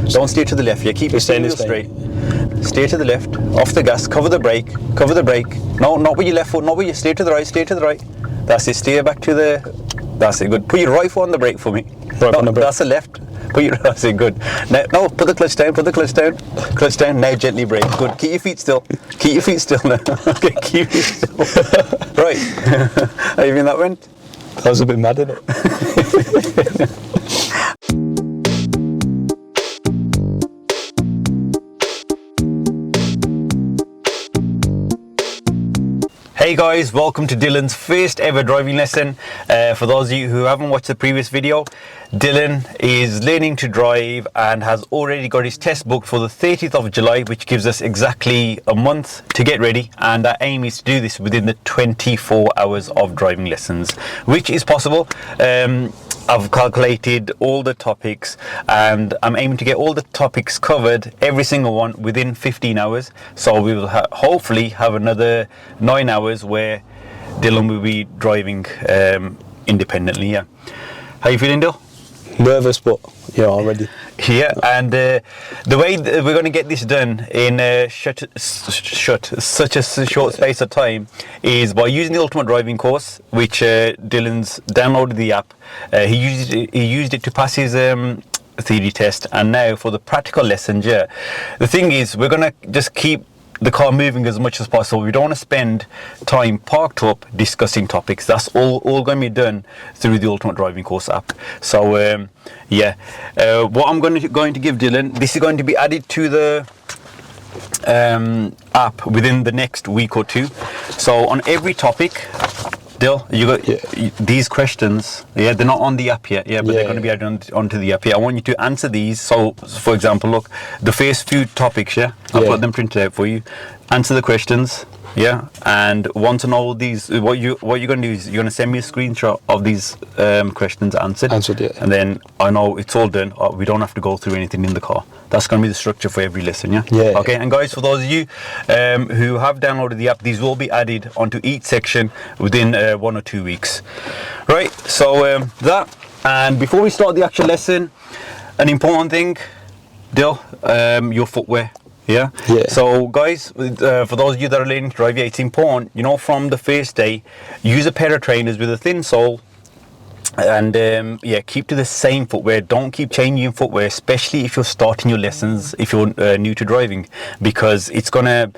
Don't steer to the left. Yeah, keep your steering wheel straight. Steer to the left, off the gas, cover the brake. No, not with your left foot, not with your, steer to the right. That's it, steer back to the, that's it, good. Put your right foot on the brake for me. Right on the brake. That's the left. That's it, good. Now, no, put the clutch down, Clutch down, now gently brake. Good, keep your feet still now. Okay, keep your feet still. Right, how you think that went? That was a bit mad, isn't it? Hey guys, welcome to Dylan's first ever driving lesson. For those of you who haven't watched the previous video, Dylan is learning to drive and has already got his test booked for the 30th of July, which gives us exactly a month to get ready, and our aim is to do this within the 24 hours of driving lessons, which is possible. I've calculated all the topics and I'm aiming to get all the topics covered, every single one, within 15 hours. So we will hopefully have another 9 hours where Dylan will be driving independently. Yeah. How you feeling, Dylan? Nervous, but yeah, already. Yeah, and the way we're going to get this done in such a short space of time is by using the Ultimate Driving course, which Dylan's downloaded the app. He used it to pass his theory test, and now for the practical lessons. Yeah, the thing is, we're going to just keep the car moving as much as possible. We don't want to spend time parked up discussing topics. That's all going to be done through the Ultimate Driving course app. So yeah, what I'm going to give Dylan, this is going to be added to the app within the next week or two. So on every topic, Dill, you got these questions. Yeah, they're not on the app yet. Yeah, but they're going to be added onto the app. Yeah, I want you to answer these. So, for example, look, the first few topics. Yeah, I've got them printed out for you. Answer the questions. Yeah, and want to know these. What you're going to do is you're going to send me a screenshot of these questions answered. Yeah. And then I know it's all done. We don't have to go through anything in the car. That's going to be the structure for every lesson. Yeah. Yeah. Okay. And guys, for those of you who have downloaded the app, these will be added onto each section within 1 or 2 weeks. Right. So that. And before we start the actual lesson, an important thing, Dill, your footwear. Yeah. So guys, for those of you that are learning to drive, it's important, from the first day, use a pair of trainers with a thin sole, and keep to the same footwear. Don't keep changing footwear, especially if you're starting your lessons, if you're new to driving, because it's gonna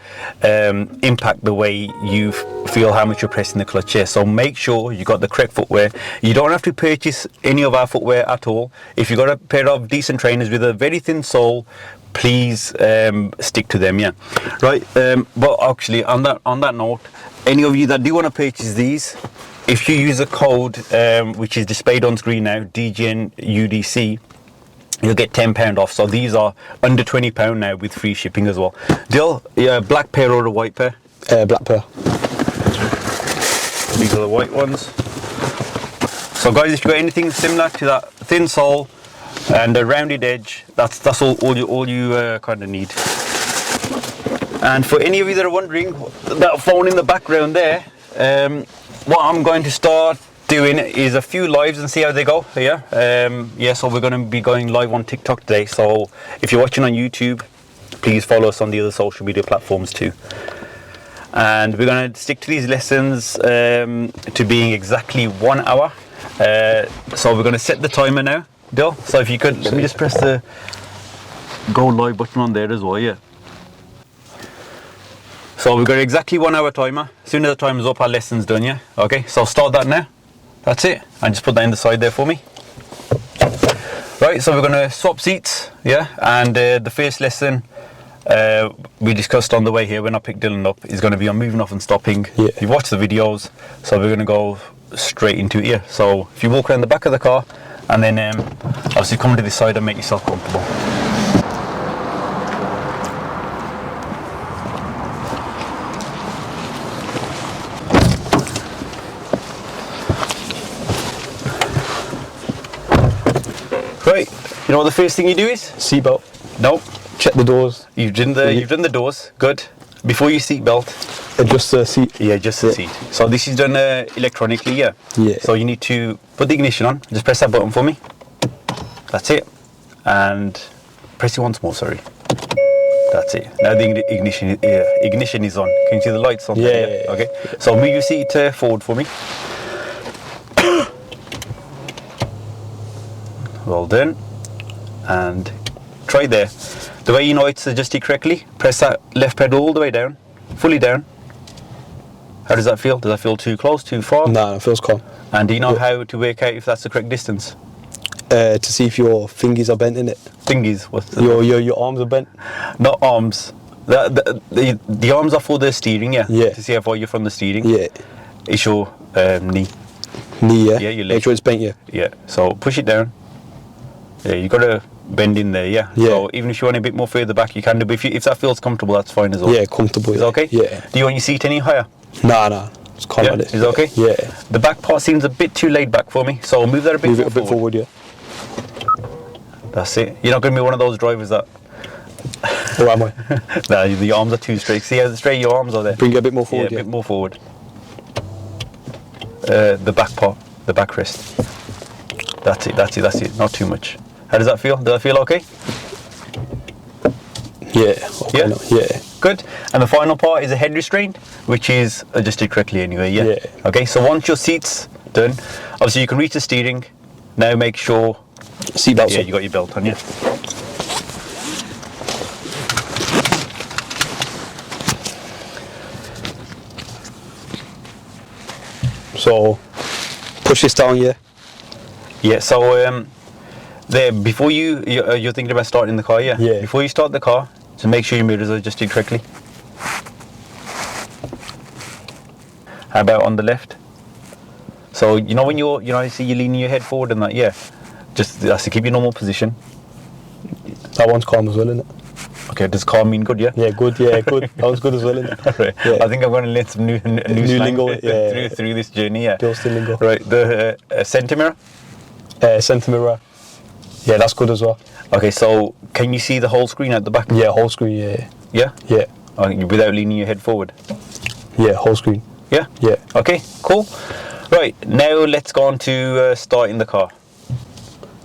impact the way you feel how much you're pressing the clutch. Yeah. So make sure you got the correct footwear. You don't have to purchase any of our footwear at all. If you got a pair of decent trainers with a very thin sole, please stick to them. Yeah, right. But actually, on that note, any of you that do want to purchase these, if you use a code which is displayed on screen now, DGNUDC, you'll get £10 off. So these are under £20 now with free shipping as well. Dill, black pair or a white pair? Black pair. These are the white ones. So guys, if you got anything similar to that thin sole and a rounded edge, that's all you kind of need. And for any of you that are wondering, that phone in the background there, what I'm going to start doing is a few lives and see how they go. So we're going to be going live on TikTok today. So if you're watching on YouTube, please follow us on the other social media platforms too. And we're going to stick to these lessons to being exactly 1 hour. So we're going to set the timer now, Dill. So if you could, let me just press the go live button on there as well. Yeah. So we've got exactly 1 hour timer. As soon as the timer's up, our lesson's done. Yeah. Okay. So start that now. That's it. And just put that in the side there for me. Right. So we're going to swap seats. Yeah. And the first lesson we discussed on the way here when I picked Dylan up is going to be on moving off and stopping. Yeah. You've watched the videos, so we're going to go straight into it. Yeah. So if you walk around the back of the car, and then obviously come to this side and make yourself comfortable. Right, you know what the first thing you do is? Seatbelt. Nope. Check the doors. You've done the doors. Good. Before you seatbelt. Adjust the seat. Yeah, adjust the seat. So this is done electronically. Yeah. So you need to put the ignition on. Just press that button for me. That's it. And press it once more, sorry. That's it. Now the ignition is on. Can you see the lights on? Yeah, there? yeah. Okay. So move your seat forward for me. Well done. And try there. The way you know it's adjusted correctly, press that left pedal all the way down, fully down. How does that feel? Does that feel too close, too far? Nah, it feels calm. And do you know how to work out if that's the correct distance? To see if your fingers are bent in it. Thingies. What's the Your arms are bent. Not arms. The arms are for the steering, yeah? Yeah. To see how far you're from the steering. Yeah. It's your knee. Knee, yeah? Yeah, your leg. Make sure it's bent, yeah. Yeah. So push it down. Yeah, you got to bend in there, yeah? Yeah. So even if you want a bit more further back, you can do. But if that feels comfortable, that's fine as well. Yeah, comfortable. Is it okay? Yeah. Do you want your seat any higher? Nah. It's calm Yeah. like this. Is it okay? Yeah. The back part seems a bit too laid back for me, so move that a bit Move more it a bit forward, yeah. That's it. You're not going to be one of those drivers that... Or am I? Nah, the arms are too straight. See how straight your arms are there? Bring it a bit more forward, Yeah, a bit more forward. The back part, the backrest. That's it. Not too much. How does that feel? Does that feel okay? Yeah. Okay, Yeah? no, yeah. Good. And the final part is a head restraint, which is adjusted correctly anyway, yeah? Yeah. Okay, so once your seat's done, obviously you can reach the steering. Now make sure... Seatbelts Yeah, on. you got your belt on, yeah. So, push this down, yeah. Yeah, so there, before you're thinking about starting the car, yeah? Yeah. Before you start the car, so make sure your mirrors are adjusted correctly. How about on the left? So you know when I see you leaning your head forward and that, yeah. Just that's to keep your normal position. That one's calm as well, isn't it? Okay, does calm mean good, yeah? Yeah, good. That was good as well, isn't it? Right. Yeah. I think I'm going to learn some new slang lingo, yeah. through this journey, yeah. Still lingo. Right, the centre mirror. Centre mirror. Yeah, that's good as well. Okay, so can you see the whole screen at the back? Yeah, whole screen, yeah. Yeah? Yeah. Without leaning your head forward? Yeah, whole screen. Yeah? Yeah. Okay, cool. Right, now let's go on to starting the car.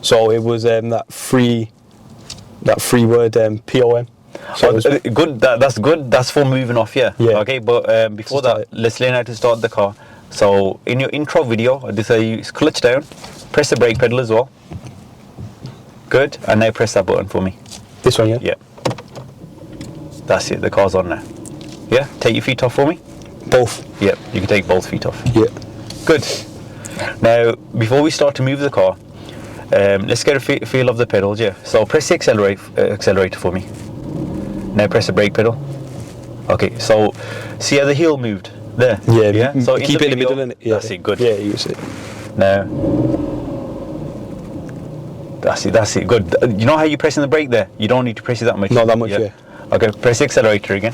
So it was that three word POM. So it was, Good, that's good. That's for moving off, yeah. Yeah. Okay, but before To start that, it. let's learn how to start the car. So in your intro video, I just say you clutch down, press the brake pedal as well. Good, and now press that button for me. this one, yeah? Yeah. That's it, the car's on now. Yeah, take your feet off for me. Both. Yeah, you can take both feet off. Yeah. Good. Now, before we start to move the car, let's get a feel of the pedals, yeah. So press the accelerator for me. Now press the brake pedal. Okay, so see how the heel moved? There. Yeah. So Keep it in the middle, innit? Yeah. That's it, good. Yeah, you see. Now. That's it, good. You know how you're pressing the brake there? You don't need to press it that much. Not that much, yeah. Okay, press the accelerator again.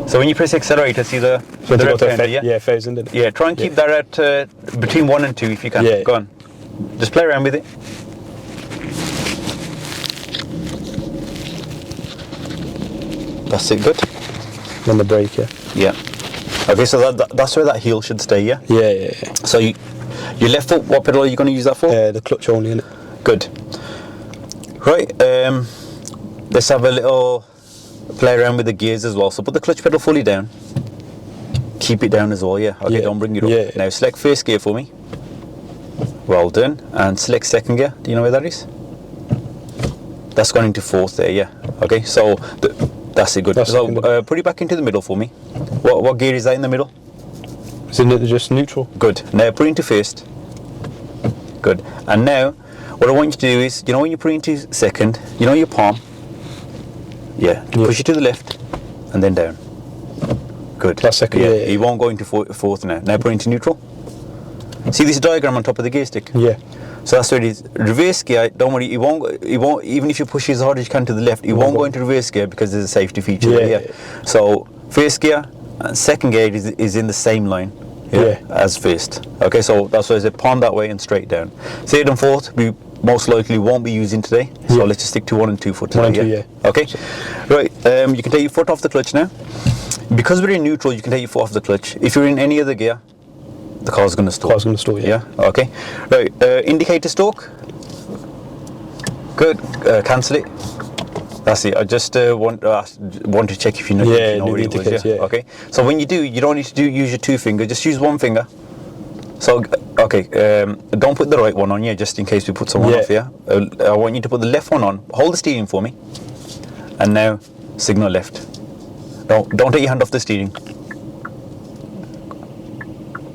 So when you press the accelerator, see the So to go red to handle, yeah, phase, isn't it? Yeah, try and keep that at between 1 and 2 if you can. Yeah. Go on. Just play around with it. That's it, good. On the brake, yeah. Yeah. Okay, so that's where that heel should stay, yeah? Yeah. So your left foot, what pedal are you going to use that for? The clutch only, innit? Good. Right, let's have a little play around with the gears as well. So put the clutch pedal fully down. Keep it down as well, yeah? Okay, Yeah. don't bring it up. Yeah. Now select first gear for me. Well done. And select second gear. Do you know where that is? That's gone into fourth there, yeah. Okay, so that's it, good. That's So second. put it back into the middle for me. What gear is that in the middle? Isn't it just neutral? Good. Now put it into first. Good. And now, what I want you to do is, you know when you put it into second, you know your palm? Yeah. Push it to the left and then down. Good. That's second, yeah. It won't go into fourth now. Now put it into neutral. See this diagram on top of the gear stick? Yeah. So that's where it is. Reverse gear, don't worry, it won't, even if you push it as hard as you can to the left, it won't go into reverse gear because there's a safety feature there, yeah. So first gear and second gear is in the same line as first. Okay, so that's why I said palm that way and straight down. Third and fourth, we most likely won't be using today, so let's just stick to 1 and 2 for today. 1 and 2, yeah. Okay, right, you can take your foot off the clutch now. Because we're in neutral, you can take your foot off the clutch. If you're in any other gear, the car's going to stall. Car's going to stall, yeah. Yeah, okay. Right, indicator stalk. Good. Cancel it. That's it. I just want to check if you know, Yeah, if you know the what it was. indicators, yeah. Okay. So when you do, you don't need to use your two fingers. Just use one finger. So okay, don't put the right one on, yeah, just in case we put someone off here. I want you to put the left one on. Hold the steering for me. And now signal left. Don't take your hand off the steering.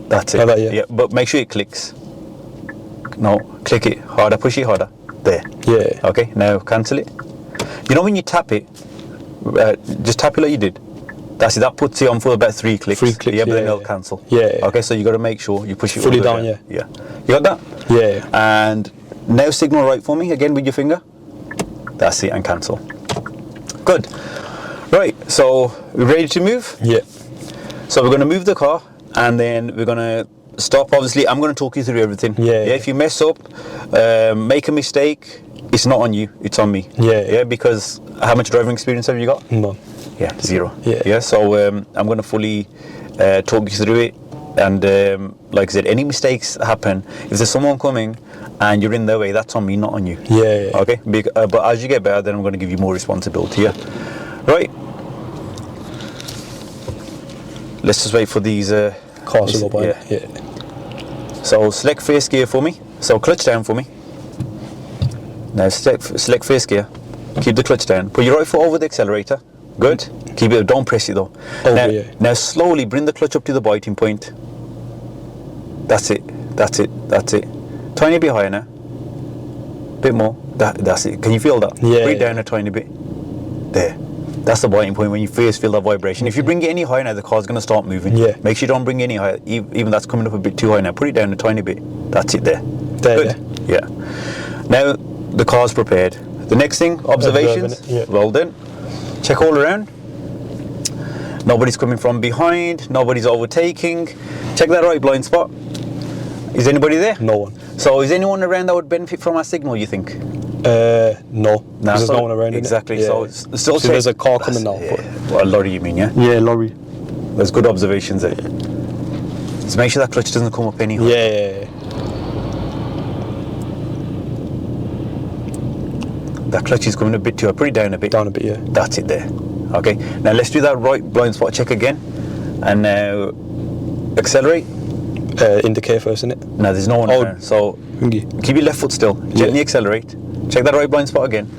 That's it. Like that, yeah. But make sure it clicks. No, click it harder, push it harder. There. Yeah. Okay, now cancel it. You know when you tap it, just tap it like you did. That's it, that puts it on for about 3 clicks. 3 clicks, yeah, but then yeah, it'll cancel. Yeah. Okay, so you got to make sure you push it Fully all the way down, yeah. Yeah. You got that? Yeah. And now signal right for me again with your finger. That's it, and cancel. Good. Right, so we're ready to move? Yeah. So we're going to move the car and then we're going to stop. Obviously, I'm going to talk you through everything. Yeah. If you mess up, make a mistake, it's not on you, it's on me. Yeah. Because how much driving experience have you got? None. Yeah, 0. Yeah. So I'm going to fully talk you through it. And like I said, any mistakes happen, if there's someone coming and you're in their way, that's on me, not on you. Yeah. Okay? But as you get better, then I'm going to give you more responsibility. Yeah. Right. Let's just wait for these Cars to go by. Yeah. So select first gear for me. So clutch down for me. Now select first gear. Keep the clutch down. Put your right foot over the accelerator. Good. Keep it. Don't press it though. Now slowly bring the clutch up to the biting point. That's it. That's it. That's it. Tiny bit higher now. Bit more. That's it. Can you feel that? Yeah. Bring it down a tiny bit. There. That's the biting point when you first feel that vibration. If you bring it any higher now, the car's going to start moving. Yeah. Make sure you don't bring it any higher. Even that's coming up a bit too high now. Put it down a tiny bit. That's it there. Good. Yeah. Now the car's prepared. The next thing, observations. Yeah. Well done. Check all around. Nobody's coming from behind. Nobody's overtaking. Check that right blind spot. Is anybody there? No one. So is anyone around that would benefit from our signal, you think? No. There's no one around. Exactly. Yeah. So it's still so there's a car coming now. Yeah. Well, a lorry you mean, yeah? Yeah, lorry. There's good observations there. So make sure that clutch doesn't come up any higher. Yeah. That clutch is coming a bit too high. Put it down a bit. Down a bit, yeah. That's it there. Okay. Now let's do that right blind spot check again. And now accelerate. Indicate first, isn't it? No, there's no one around. So keep your left foot still. Gently accelerate. Check that right blind spot again.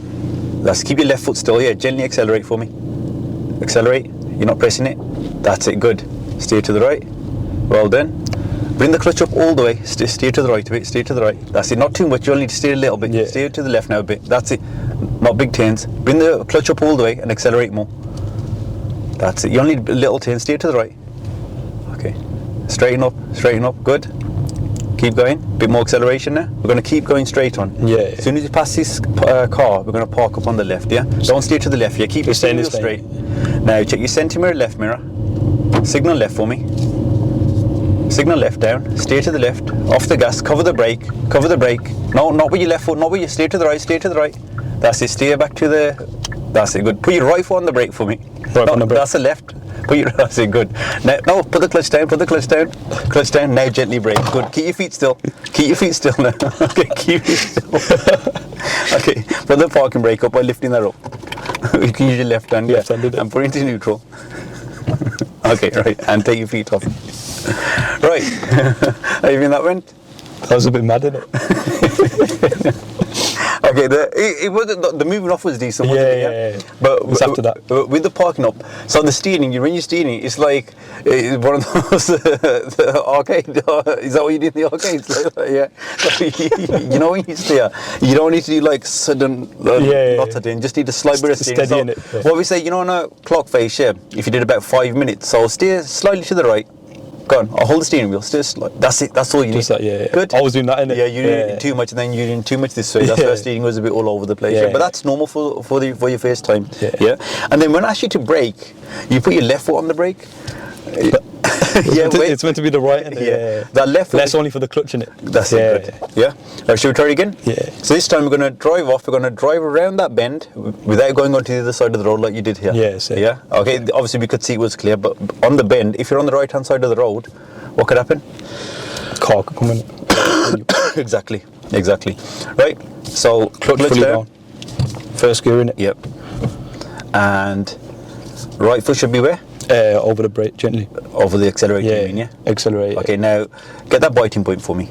Let's keep your left foot still. Yeah, gently accelerate for me. Accelerate. You're not pressing it. That's it. Good. Steer to the right. Well done. Bring the clutch up all the way. Steer to the right a bit. Steer to the right. That's it. Not too much. You only need to steer a little bit. Yeah. Steer to the left now a bit. That's it. Not big turns. Bring the clutch up all the way and accelerate more. That's it. You only need a little turn. Steer to the right. Okay. Straighten up. Straighten up. Good. Keep going. Bit more acceleration now. We're going to keep going straight on. Yeah. As soon as you pass this car, we're going to park up on the left. Yeah. Don't steer to the left. Yeah. Keep your steering wheel straight. Now check your centre mirror, left mirror. Signal left for me. Signal left down. Steer to the left. Off the gas. Cover the brake. Cover the brake. No, not with your left foot. Not with your. Steer to the right. Steer to the right. That's it. Steer back to the. That's it. Good. Put your right foot on the brake for me. Right on the brake. That's the left. That's it. Good. Now, no, put the clutch down. Put the clutch down. Clutch down. Now gently brake. Good. Keep your feet still. Keep your feet still now. Okay. Keep your feet still. Okay. Put the parking brake up by lifting that up. You can use your left hand. Left-handed. And put it into neutral. Okay. Right. And take your feet off. Right. How you think that went? That was a bit mad, isn't it? Okay, it wasn't the moving off was decent, wasn't it? Yeah. But It was after that. with the parking up, so the steering, when you're steering, it's like one of those the arcade. Is that what you do in the arcades? Yeah. So you know when you steer, you don't need to do like sudden not sudden. Just need a slight bit of steering. Steady in it. Yeah. What we say, on a clock face, if you did about 5 minutes, so steer slightly to the right. Go on, I'll hold the steering wheel. That's it. That's all you need. Just that, yeah. Good. I was doing that, innit? Yeah, you're doing too much, and then you're doing too much this way. That's why steering was a bit all over the place. Yeah. But that's normal for your first time. Yeah. And then when I ask you to brake, you put your left foot on the brake. It's meant to be the right, innit? Yeah. That left foot. That's only for the clutch, innit? That's it. Good. Yeah. Should we try it again? Yeah. So this time we're going to drive off. We're going to drive around that bend without going onto the other side of the road like you did here. Yeah. Same. Yeah. Okay. Obviously we could see it was clear, but on the bend, if you're on the right hand side of the road, what could happen? Car could come in. Exactly. Right. So Clutch fully down. First gear in it. Yep. And right foot should be where? Over the brake gently. Over the accelerator. You mean, yeah. Accelerate. Okay. Now get that biting point for me.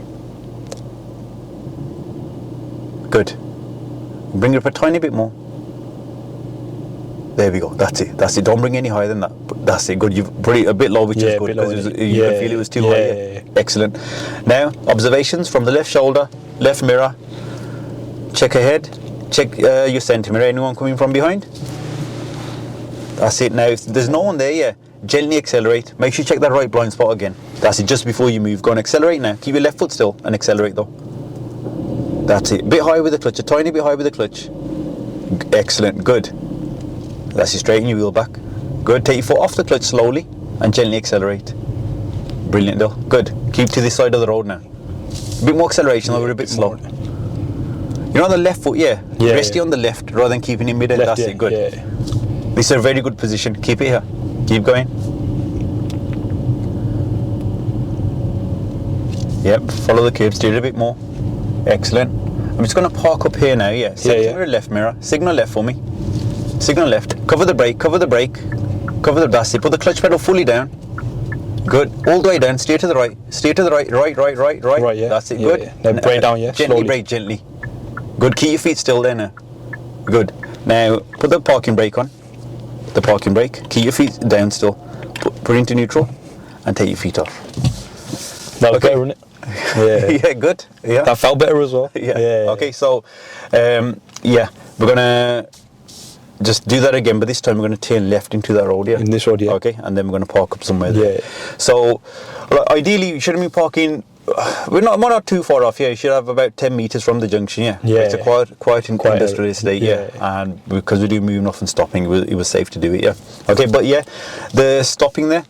Good. Bring it up a tiny bit more. There we go. That's it. Don't bring any higher than that. That's it. Good. You've put it a bit low, which is good because you could feel it was too high. Yeah. Excellent. Now observations from the left shoulder, left mirror. Check ahead. Check your centre mirror. Anyone coming from behind? That's it. Now if there's no one there, gently accelerate. Make sure you check that right blind spot again. That's it. Just before you move, go and accelerate now. Keep your left foot still and accelerate though. That's it. Bit higher with the clutch. A tiny bit higher with the clutch. Excellent. Good. That's it. Straighten your wheel back. Good. Take your foot off the clutch slowly and gently accelerate. Brilliant, though. Good. Keep to this side of the road now. A bit more acceleration, though. We're a bit slow. You know the left foot, rest it on the left rather than keeping it middle. That's it. Good. Yeah. This is a very good position. Keep it here. Keep going. Yep. Follow the curve. Steer it a bit more. Excellent. I'm just going to park up here now. Center mirror, left mirror. Signal left for me. Signal left. Cover the brake. That's it. Put the clutch pedal fully down. Good. All the way down. Steer to the right. Right. Right, yeah. That's it. Good. Yeah. Now brake down, Gently slowly. brake, gently. Good. Keep your feet still there now. Good. Now put the parking brake on. The parking brake. Keep your feet down still. Put it into neutral and take your feet off. That was better, wasn't it? Yeah, good. Yeah. That felt better as well. Yeah. Okay, so we're gonna just do that again, but this time we're gonna turn left into that road, In this road, Okay, and then we're gonna park up somewhere there. Yeah. So ideally you shouldn't be parking. We're not too far off. You should have about 10 meters from the junction. Yeah. It's a quiet industrial estate. And because we do moving off and stopping, it was safe to do it. Okay, but the stopping there.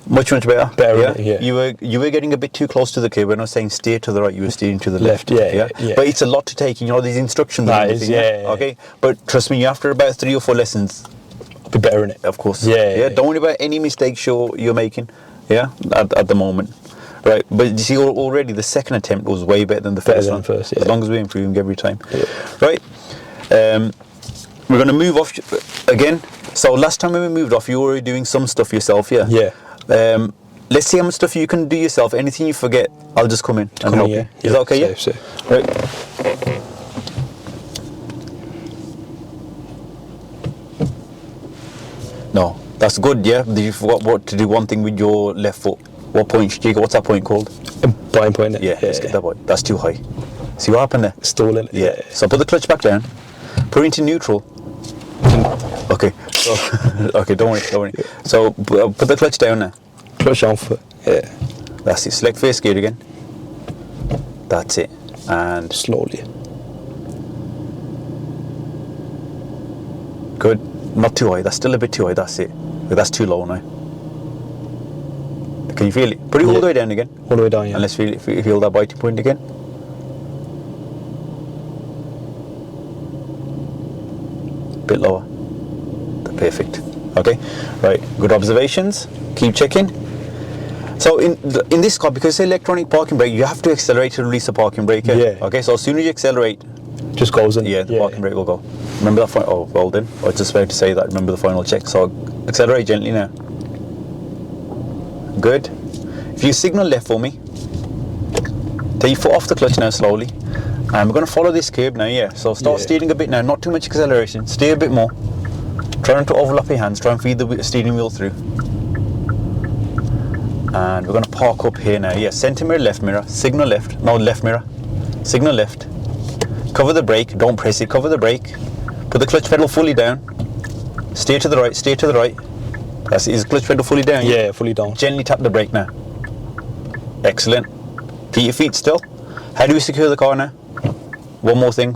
Much better. Yeah. You were getting a bit too close to the curb. When I was saying steer to the right, you were steering to the left. Yeah. But it's a lot to take. These instructions. That and is, everything, Okay. But trust me, after about 3 or 4 lessons, be better in it. of course. Yeah. Don't worry about any mistakes you're making. At the moment. Right. But you see, already the second attempt was way better than the first one. As long as we're improving every time. Yeah. Right. We're going to move off again. So last time when we moved off, you were doing some stuff yourself. Yeah. Let's see how much stuff you can do yourself. Anything you forget, I'll just come in and help you. Is that okay? Safe. Right. No, that's good. Yeah. Did you forgot what to do? One thing with your left foot. What point? What's that point called? Blind point. Yeah. Let's get that point. That's too high. See what happened there? Stalling. Yeah. So put the clutch back down. Put it into neutral. Okay. So, okay. Don't worry. So put the clutch down now. Clutch down foot. Yeah. That's it. Select first gear again. That's it. And Slowly. good. Not too high. That's still a bit too high. That's it. That's too low now. Can you feel it? Put it all the way down again. All the way down, yeah. And let's feel that biting point again. Bit lower. Perfect. Okay. Right. Good observations. Keep checking. So in this car, because it's electronic parking brake, you have to accelerate to release the parking brake. Yeah. Okay. So as soon as you accelerate, just goes in. the parking brake will go. Remember that? Oh, well then. I was just about to say that. Remember the final check. So accelerate gently now. Good. If you signal left for me, take your foot off the clutch now slowly. And we're going to follow this curb now, So start steering a bit now, not too much acceleration. Steer a bit more. Try not to overlap your hands. Try and feed the steering wheel through. And we're going to park up here now. Centre mirror, left mirror. Signal left. No, left mirror. Signal left. Cover the brake. Don't press it. Cover the brake. Put the clutch pedal fully down. Steer to the right. Steer to the right. That's it. Is the clutch pedal fully down? Yeah, fully down. Gently tap the brake now. Excellent. Keep your feet still. How do we secure the car now? One more thing.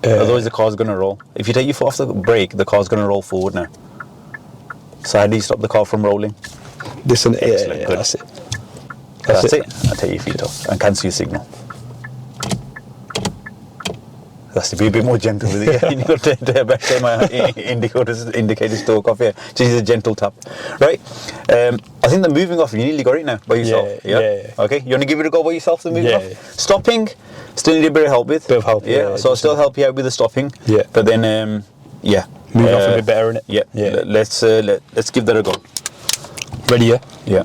Otherwise the car's going to roll. If you take your foot off the brake, the car's going to roll forward now. So how do you stop the car from rolling? This and Excellent. Good. That's it. That's it. And take your feet off and cancel your signal. Fantastic. Be a bit more gentle with it. Yeah, you got to back to my indicators to talk off here. Just a gentle tap. Right. I think the moving off, you nearly got it now by yourself. Yeah. Okay. You want to give it a go by yourself, the moving Yeah. off? Stopping, still need a bit of help with. Bit of help, Yeah. yeah, So I'll still help you out with the stopping. Yeah. But then, yeah. Moving off a bit better, innit? Yeah. Yeah. Let's give that a go. Ready, yeah? Yeah.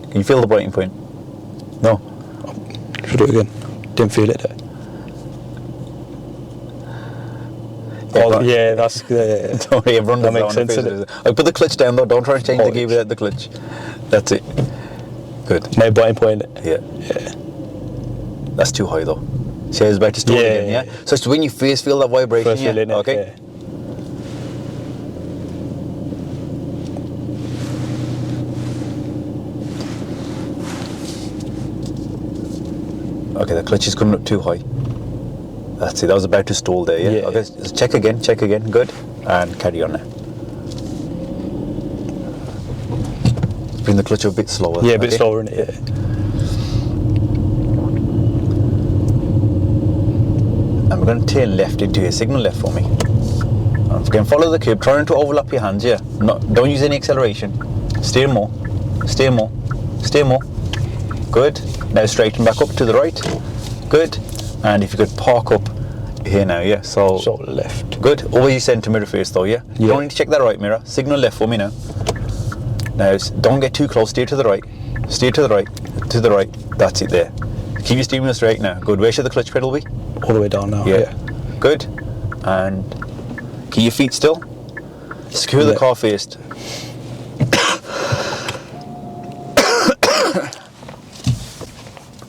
Can you feel the biting point? No. Should do it again. Didn't feel it though. Yeah, that's Don't worry, everyone does that makes on the sense, face. innit? Put the clutch down though. Don't try and change the Oh, gear without the clutch. That's it. Good. No biting point. Yeah. Yeah. That's too high though. See how it's about to stall Yeah, again, yeah? yeah. So it's when you first feel that vibration, First yeah? feeling it. Okay. Yeah. Okay, the clutch is coming up too high. That's it. That was about to stall there, yeah? Yeah. Okay, just check again. Good. And carry on now. Bring the clutch a bit slower. Yeah, a bit okay? slower in it. Yeah. And we're going to turn left into here. Signal left for me. And again, follow the curb. Try not to overlap your hands, yeah? Don't use any acceleration. Steer more. Good. Now straighten back up to the right. Good. And if you could park up here now, yeah? So left. good. Always use centre mirror first though, yeah? You Yeah. don't need to check that right mirror. Signal left for me now. Now, don't get too close. Steer to the right. To the right. That's it there. Keep your steering wheel straight now. Good. Where should the clutch pedal be? All the way down now. Yeah. Good. And keep your feet still. Secure the Yeah. car first.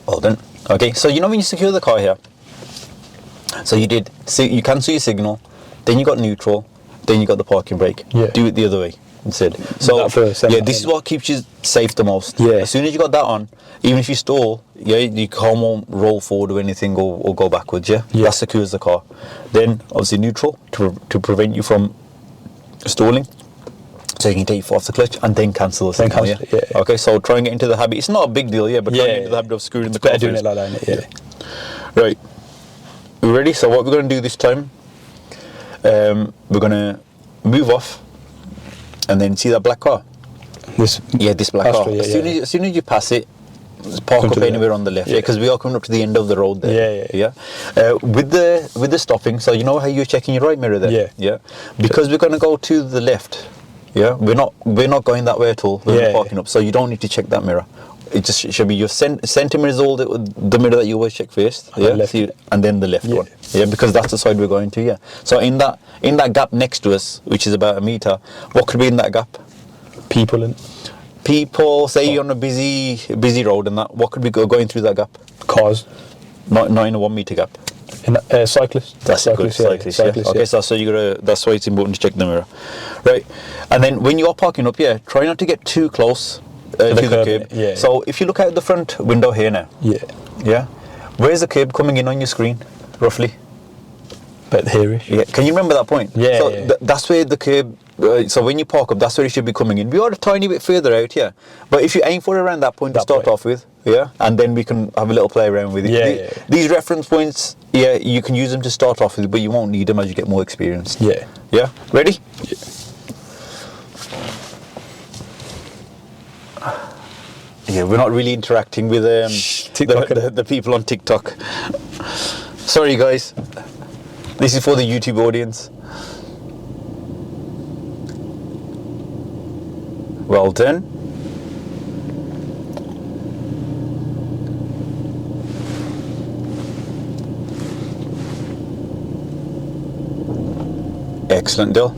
Well done. Okay, so you know when you secure the car here, so you cancel your signal, then you got neutral, then you got the parking brake. Yeah. Do it the other way instead. So That first, then yeah, that this is then. what keeps you safe the most. Yeah. As soon as you got that on, even if you stall, yeah, you can't roll forward or anything or go backwards. Yeah. Yeah. That secures the car. Then obviously neutral to prevent you from stalling. So you can take your foot off the clutch and then cancel the Then signal. cancel it, yeah. Okay, so try and get into the habit. It's not a big deal, yeah, but try and get into the habit of screwing the car Better doing first. it like that, innit? Yeah. Right. We ready? So what we're going to do this time, we're going to move off and then see that black car. This Black car. Astra, yeah, As soon as you pass it, just park Come up to the anywhere left. on the left, Yeah. because we are coming up to the end of the road there. Yeah. With the stopping, so you know how you're checking your right mirror there. Yeah. Because we're going to go to the left. Yeah, we're not going that way at all. We're Yeah. parking up, so you don't need to check that mirror. It just should be your center mirror is all the mirror that you always check first. And Yeah, the left. and then the left Yeah. one. Yeah, because that's the side we're going to. Yeah. So in that gap next to us, which is about a meter, what could be in that gap? people and People, say you're on a busy road and that, what could be going through that gap? cars. Not in a 1 meter gap. And cyclists. That's cyclists, good. Cyclists, yeah. Okay, so you gotta. That's why it's important to check the mirror, right? And then when you're parking up, yeah, try not to get too close to the curb. Yeah. So if you look out the front window here now, Yeah. yeah, where's the curb coming in on your screen, roughly? But here-ish. Yeah. Can you remember that point? Yeah, So yeah. that's where the curb. So when you park up, that's where it should be coming in. We are a tiny bit further out, yeah. But if you aim for it around that point to That start point. off with, yeah, and then we can have a little play around with it. Yeah, These reference points, yeah, you can use them to start off with, but you won't need them as you get more experience. Yeah. Yeah. Ready? Yeah, we're not really interacting with TikTok. the people on TikTok. Sorry, guys. This is for the YouTube audience. Well done. Excellent, Dill.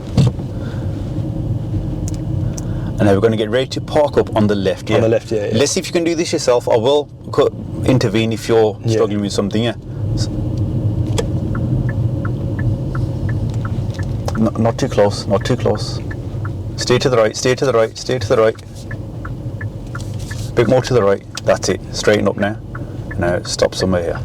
And now we're going to get ready to park up on the left. Yeah? On the left, yeah. Let's see if you can do this yourself. I will intervene if you're Yeah. struggling with something. Yeah. Not too close. Not too close. Stay to the right. Stay to the right. Stay to the right. Bit more to the right. That's it. Straighten up now. Now stop somewhere here.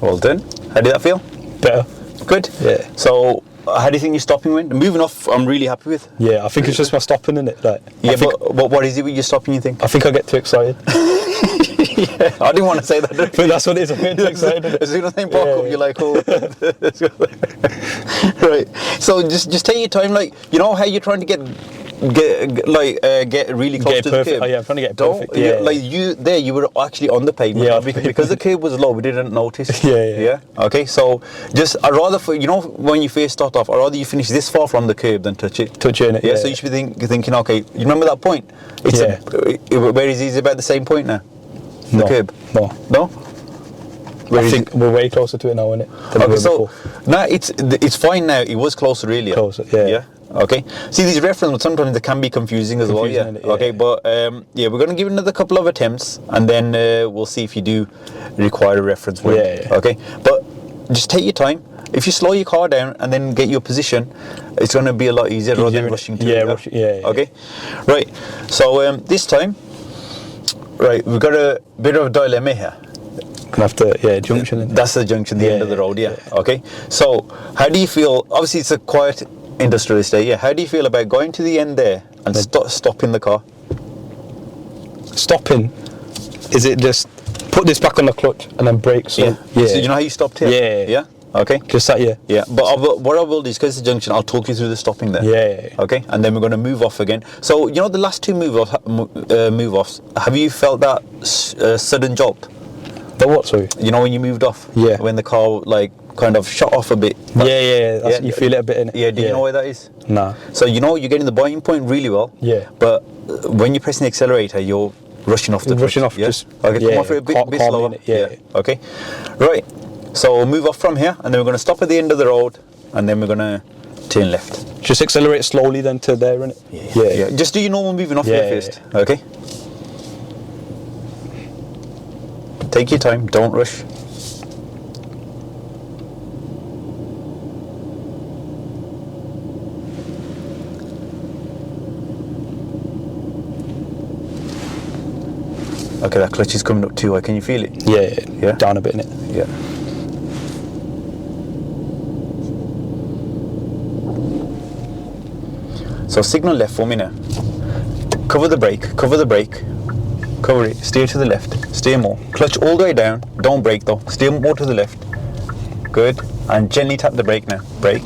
Well done. How did that feel? Better. Good. Yeah. So, how do you think your stopping went? Moving off, I'm really happy with. Yeah, I think it's just my stopping, isn't it? Like, Yeah, but what is it with your stopping, you think? I think I get too excited. Yeah, I didn't want to say that. But that's what it is, I'm getting too excited. As soon as they park up, you're like, oh. Right. So just take your time, like, you know how you're trying to get really close to the curb. Oh yeah, I'm trying to get it perfect. Yeah, like you were actually on the pavement. Yeah, because the curb was low, we didn't notice. Yeah. Okay, so I'd rather when you first start off, I'd rather you finish this far from the curb than touch it. Touching it. Yeah. So you should be thinking, okay, you remember that point? Where is he about the same point now? The curb. No. I think we're way closer to it now, isn't it? Okay, so now it's fine now. It was closer earlier. Closer, yeah. Okay. See, these references sometimes they can be confusing as well. Yeah. Okay, but we're going to give it another couple of attempts, and then we'll see if you do require a reference point. Yeah. Okay, but just take your time. If you slow your car down and then get your position, it's going to be a lot easier rather than rushing to it. Yeah. Okay. Right. So this time, right, we've got a bit of a dilemma here. After junction. That's the junction, the end of the road. Yeah. Okay. So how do you feel? Obviously, it's a quiet industrial estate. Yeah. How do you feel about going to the end there and stopping the car? Stopping? Is it just put this back on the clutch and then brake? So, So you know how you stopped here? Yeah. Okay. Just that, yeah. Yeah. But what I will do is, because it's a junction, I'll talk you through the stopping there. Yeah. Okay. And then we're going to move off again. So you know the last two move offs. Have you felt that sudden jolt? The what, sorry? You know when you moved off? Yeah. When the car kind of shut off a bit. Yeah. You feel it a bit in it. Yeah. Do you know where that is? Nah. So you're getting the biting point really well. Yeah. But when you're pressing the accelerator, you're rushing off the clutch. Rushing off. Yeah? Just okay. Come off it a bit slower. Yeah. Okay. Right. So we'll move off from here, and then we're going to stop at the end of the road, and then we're going to turn left. Just accelerate slowly then to there, innit? Yeah. Just do your normal moving off here first. Okay. Take your time, don't rush. Okay, that clutch is coming up too high. Can you feel it? Yeah. Down a bit, innit? Yeah. So signal left for me now. Cover the brake. Cover it, steer to the left, steer more. Clutch all the way down, don't brake though. Steer more to the left. Good. And gently tap the brake now. Brake.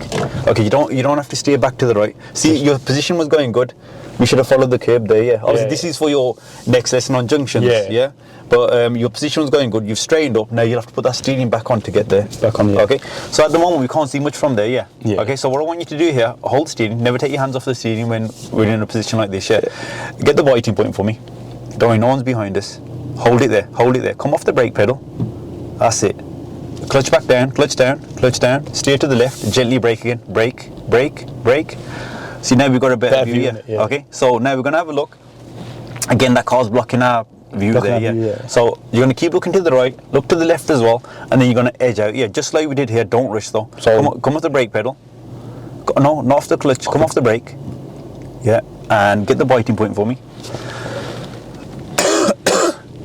Okay, you don't have to steer back to the right. See, your position was going good. We should have followed the curb there, yeah. Obviously this is for your next lesson on junctions. Yeah. But your position was going good, you've straightened up, now you'll have to put that steering back on to get there. Back on, yeah. Okay. So at the moment we can't see much from there, yeah. Yeah. Okay, so what I want you to do here, hold steering, never take your hands off the steering when we're in a position like this, yeah. Get the biting point for me. Don't worry, no one's behind us. Hold it there. Come off the brake pedal. That's it. Clutch back down, clutch down. Steer to the left, gently brake again. Brake. See, now we've got a better view here. Yeah. Okay, so now we're going to have a look. Again, that car's blocking our view there, yeah. So you're going to keep looking to the right, look to the left as well, and then you're going to edge out. Yeah, just like we did here, don't rush though. So come off the brake pedal. No, not off the clutch, come off the brake. Yeah, and get the biting point for me.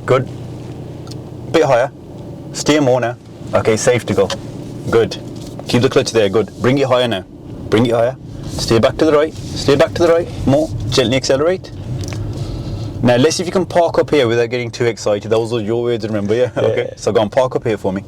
Good. Bit higher. Steer more now. Okay, safe to go. Good. Keep the clutch there, good. Bring it higher now. Bring it higher. Steer back to the right. More. Gently accelerate. Now, let's see if you can park up here without getting too excited. Those are your words, remember, yeah? Okay. So go and park up here for me.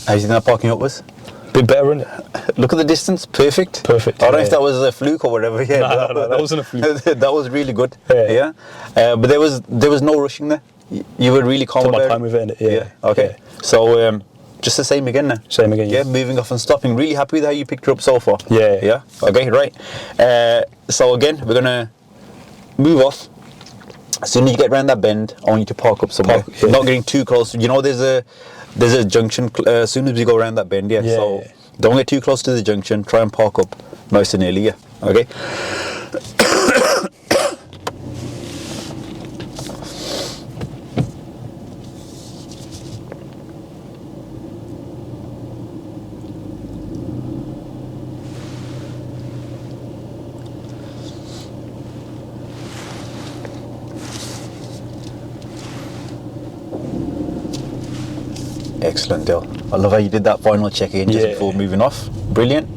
How do you think that parking up was? Bit better, isn't it? Look at the distance, perfect. I don't know if that was a fluke or whatever. Yeah, no, that wasn't a fluke. That was really good. Yeah. But there was no rushing there. You were really calm Took about my time with it. Yeah. Okay. Yeah. So just the same again now. Same again. Yeah. Moving off and stopping. Really happy with how you picked her up so far. Yeah. Yeah. Okay. Right. So again, we're gonna move off. As soon as you get around that bend, I want you to park up somewhere. Not getting too close. You know, there's a junction as soon as we go around that bend. Yeah. So don't get too close to the junction. Try and park up nice and early. Yeah. Okay. Excellent, Dale. I love how you did that final check in just before moving off. Brilliant.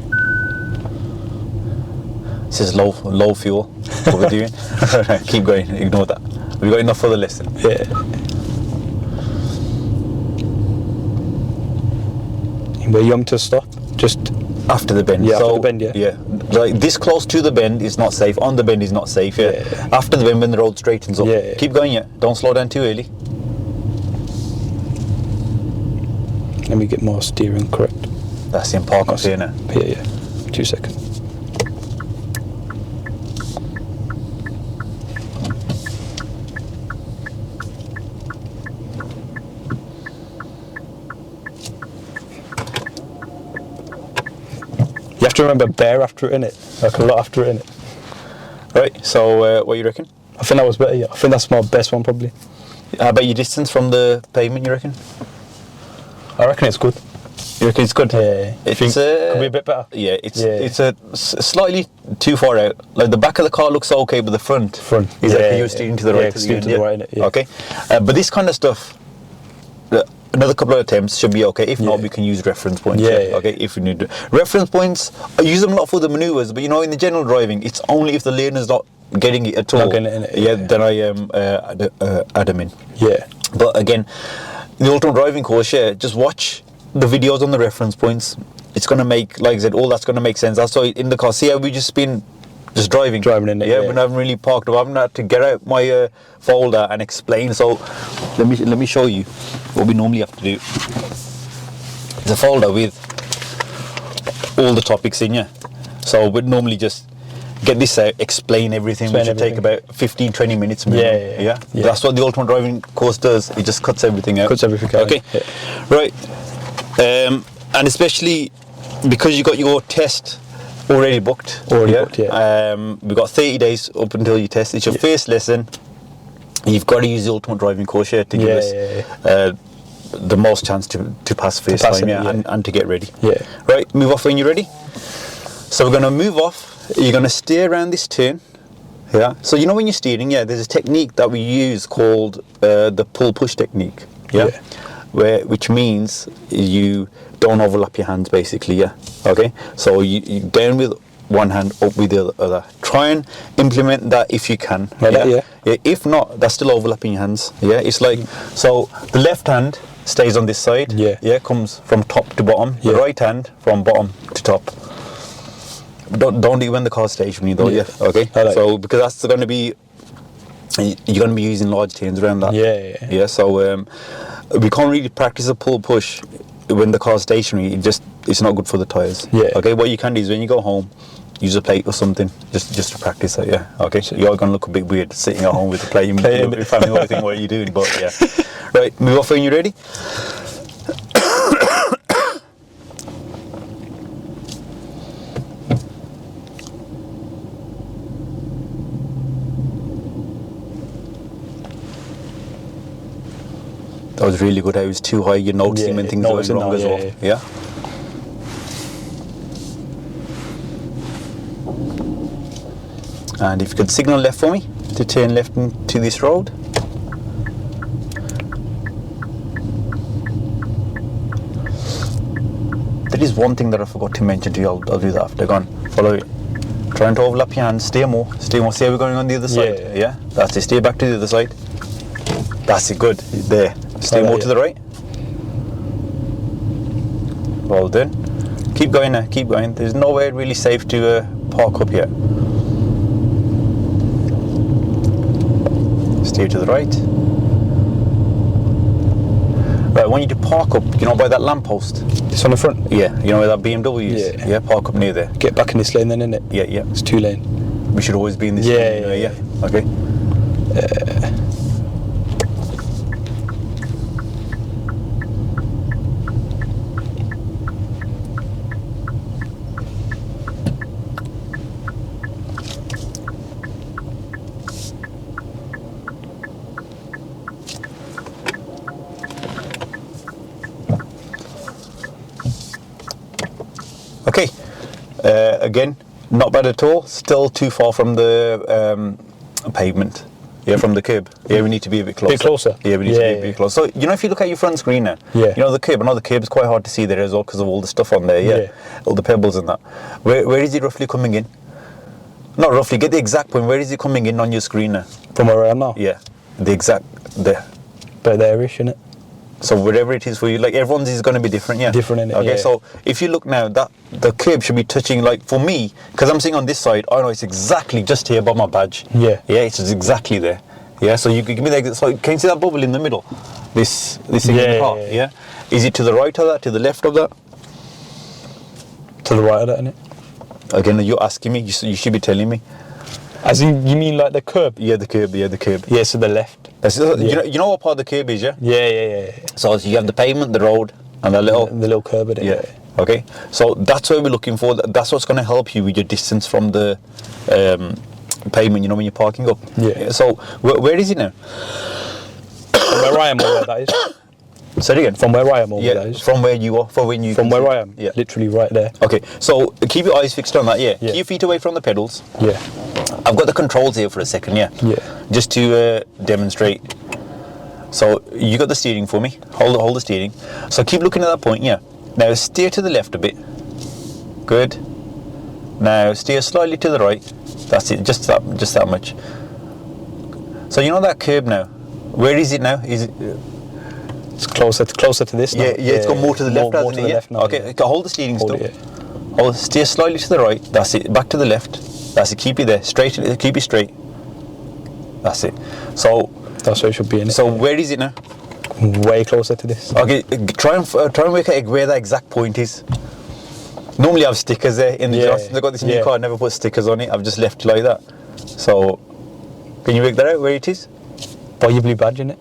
This is low fuel, what we're doing. Keep going, ignore that. We've got enough for the lesson. Yeah. Where you want me to stop? Just after the bend. Yeah, after the bend, yeah. Yeah. Like this close to the bend is not safe. On the bend is not safe, yeah. After the bend when the road straightens up. Yeah. Keep going, yeah. Don't slow down too early. Let me get more steering correct. That's in park up here now. Yeah. 2 seconds. You have to remember bare after it, innit? Like a lot after it, innit? Right, so what you reckon? I think that was better, yeah. I think that's my best one, probably. How about your distance from the pavement, you reckon? I reckon it's good. You reckon it's good? Yeah. It's could be a bit better. Yeah, it's slightly too far out. Like the back of the car looks okay, but the front is like you're steering to the right. Steering to the right, innit? Yeah. Okay, but this kind of stuff, another couple of attempts should be okay. If not, we can use reference points. Yeah. Okay, if we need to. Reference points, I use them a lot for the maneuvers, but you know, in the general driving, it's only if the learner's not getting it at all. Not getting it, innit? Then I add them in. Yeah. But again, the ultimate driving course, just watch the videos on the reference points. It's going to make, like I said, all that's going to make sense. That's why in the car, see how we just been driving in it. Yeah, we haven't really parked. I haven't had to get out my folder and explain. So let me show you what we normally have to do. It's a folder with all the topics in here. So we'd normally just get this out, explain everything, which should take about 15-20 minutes minimum. Yeah. That's what the ultimate driving course does. It just cuts everything out. Cuts everything out. Okay. Yeah. Right. And especially because you got your test already booked. Yeah. We've got 30 days up until your test. It's your first lesson. You've got to use the ultimate driving course here to give us the most chance to pass first time, and to get ready. Yeah. Right, move off when you're ready. So we're going to move off. You're going to steer around this turn. Yeah. So you know when you're steering, there's a technique that we use called the pull-push technique. Yeah. Which means you don't overlap your hands, basically. Okay. So you down with one hand, up with the other. Try and implement that if you can. If not, that's still overlapping your hands. Yeah. It's like, so the left hand stays on this side. Comes from top to bottom. The right hand from bottom to top. Don't do it when the car's stationary though. Okay. So because that's going to be, you're going to be using large turns around that. So we can't really practice a pull push when the car's stationary. It's not good for the tires. Okay. What you can do is when you go home, use a plate or something just to practice it. Okay. You're going to look a bit weird sitting at home with a plate. Your family will think what are you doing, but Right. Move off when you're ready. That was really good. I was too high. You're noticing when things are going wrong as well. Yeah. And if you could signal left for me to turn left into this road. There is one thing that I forgot to mention to you. I'll do that after. Go on. Follow it. Trying to overlap your hands. Steer more. See how we're going on the other side. Yeah. That's it. Steer back to the other side. That's it. Good. There. Steer more to the right. Well done. Keep going now. Keep going. There's nowhere really safe to park up yet. Steer to the right. Right, I want you to park up, by that lamppost. It's on the front? Yeah, you know where that BMW is? Yeah, park up near there. Get back in this lane then, innit? Yeah. It's 2 lane. We should always be in this lane. Yeah. Okay. Okay, again, not bad at all. Still too far from the pavement. Yeah, from the curb. Yeah, we need to be a bit closer. Bit closer? Yeah, we need to be a bit closer. So, you know, if you look at your front screen now, Yeah. you know the curb. I know the curb's quite hard to see there as well because of all the stuff on there, yeah? All the pebbles and that. Where is it roughly coming in? Not roughly, get the exact point. Where is it coming in on your screen now? From where I am now? Yeah, the exact, there. But there-ish, innit? So wherever it is for you, like everyone's is going to be different, yeah. Different, innit? Okay, Yeah. so if you look now, that the curb should be touching, like for me, because I'm sitting on this side, I know it's exactly just here by my badge. Yeah. Yeah, it's just exactly there. Yeah, so you can give me the. So can you see that bubble in the middle? This thing in the car. Yeah. Is it to the right of that? To the left of that? To the right of that, innit? Again, you're asking me. You should be telling me. As in, you mean like the curb? Yeah, the curb. Yeah, the curb. Yeah, to the left. You know what part of the curb is, yeah? Yeah. So you have the pavement, the road, and the little. The little curb at it. Yeah. Okay. So that's what we're looking for. That's what's going to help you with your distance from the pavement. You know when you're parking up. Yeah. So where is it now? From where I am, or where that is. Say it again. From where I am, or where that is. From where you are. From when you. From where I am. Yeah. Literally right there. Okay. So keep your eyes fixed on that. Yeah. Yeah. Keep your feet away from the pedals. Yeah. I've got the controls here for a second. Yeah. Yeah. Just to demonstrate. So you got the steering for me. Hold the steering. So keep looking at that point. Yeah. Now steer to the left a bit. Good. Now steer slightly to the right. That's it. Just that much. So you know that curb now. Where is it now? Is it? It's closer to this now. Yeah. It's got more to the left, hasn't to it? the Yeah. left now. Okay. Yeah. Hold the steering still. Hold it, Hold. Steer slightly to the right. That's it. Back to the left. That's it. Keep it there. Straight. Keep it straight. That's it. So. That's where it should be, innit? So where is it now? Way closer to this. Okay, try and work out where that exact point is. Normally I have stickers there in the jar. Since I got this new car, I never put stickers on it. I've just left it like that. So, can you work that out where it is? By your blue badge, innit?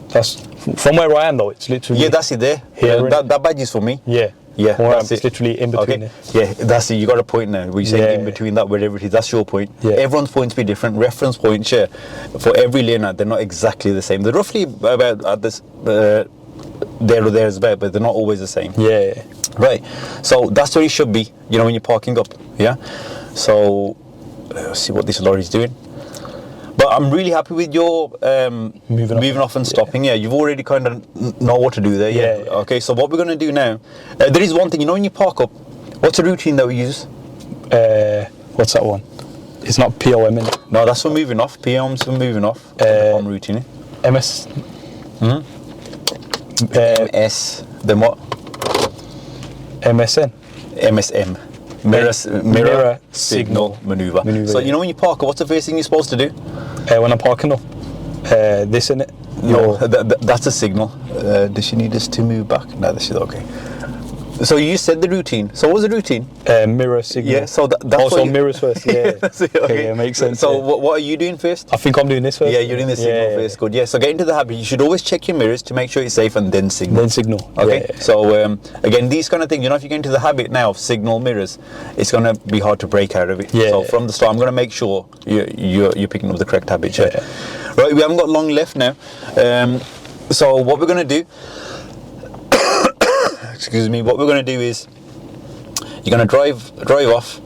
That's from where I am though. It's literally. Yeah, that's it there. Here, that badge is for me. Yeah. Yeah, From where I am, that's it's it. literally in between. Okay. Yeah, that's it. You got a point now. We're saying in between that, wherever it is. That's your point. Yeah. Everyone's points be different. Reference points, yeah. For every lane, they're not exactly the same. They're roughly about at this there or there is about, but they're not always the same. Yeah. Right. So that's where it should be. You know when you're parking up. Yeah. So let's see what this lorry's doing. But I'm really happy with your moving off and stopping. Yeah, you've already kind of know what to do there. Yeah. Okay, so what we're going to do now, there is one thing, you know when you park up, what's the routine that we use? What's that one? It's not POM, innit? No, that's for moving off. PM's for moving off. POM routine. MS. MS, then what? MSN. MSM. Mirror signal maneuver. So you know when you park up, what's the first thing you're supposed to do? When I'm parking up, this in it. No, that's a signal. Does she need us to move back? No, this is okay. So you said the routine. So what was the routine? Mirror signal. Yeah, so that's also mirrors first. Yeah. Okay, yeah, makes sense. So what are you doing first? I think I'm doing this first. Yeah, you're doing the signal first. Good. Yeah. So get into the habit. You should always check your mirrors to make sure it's safe, and then signal. Then signal. Okay. Yeah. So again, these kind of things. You know, if you get into the habit now of signal mirrors, it's going to be hard to break out of it. Yeah. So from the start, I'm going to make sure you're picking up the correct habit. Yeah. Right. We haven't got long left now. So what we're going to do. Excuse me. What we're going to do is. You're going to drive off,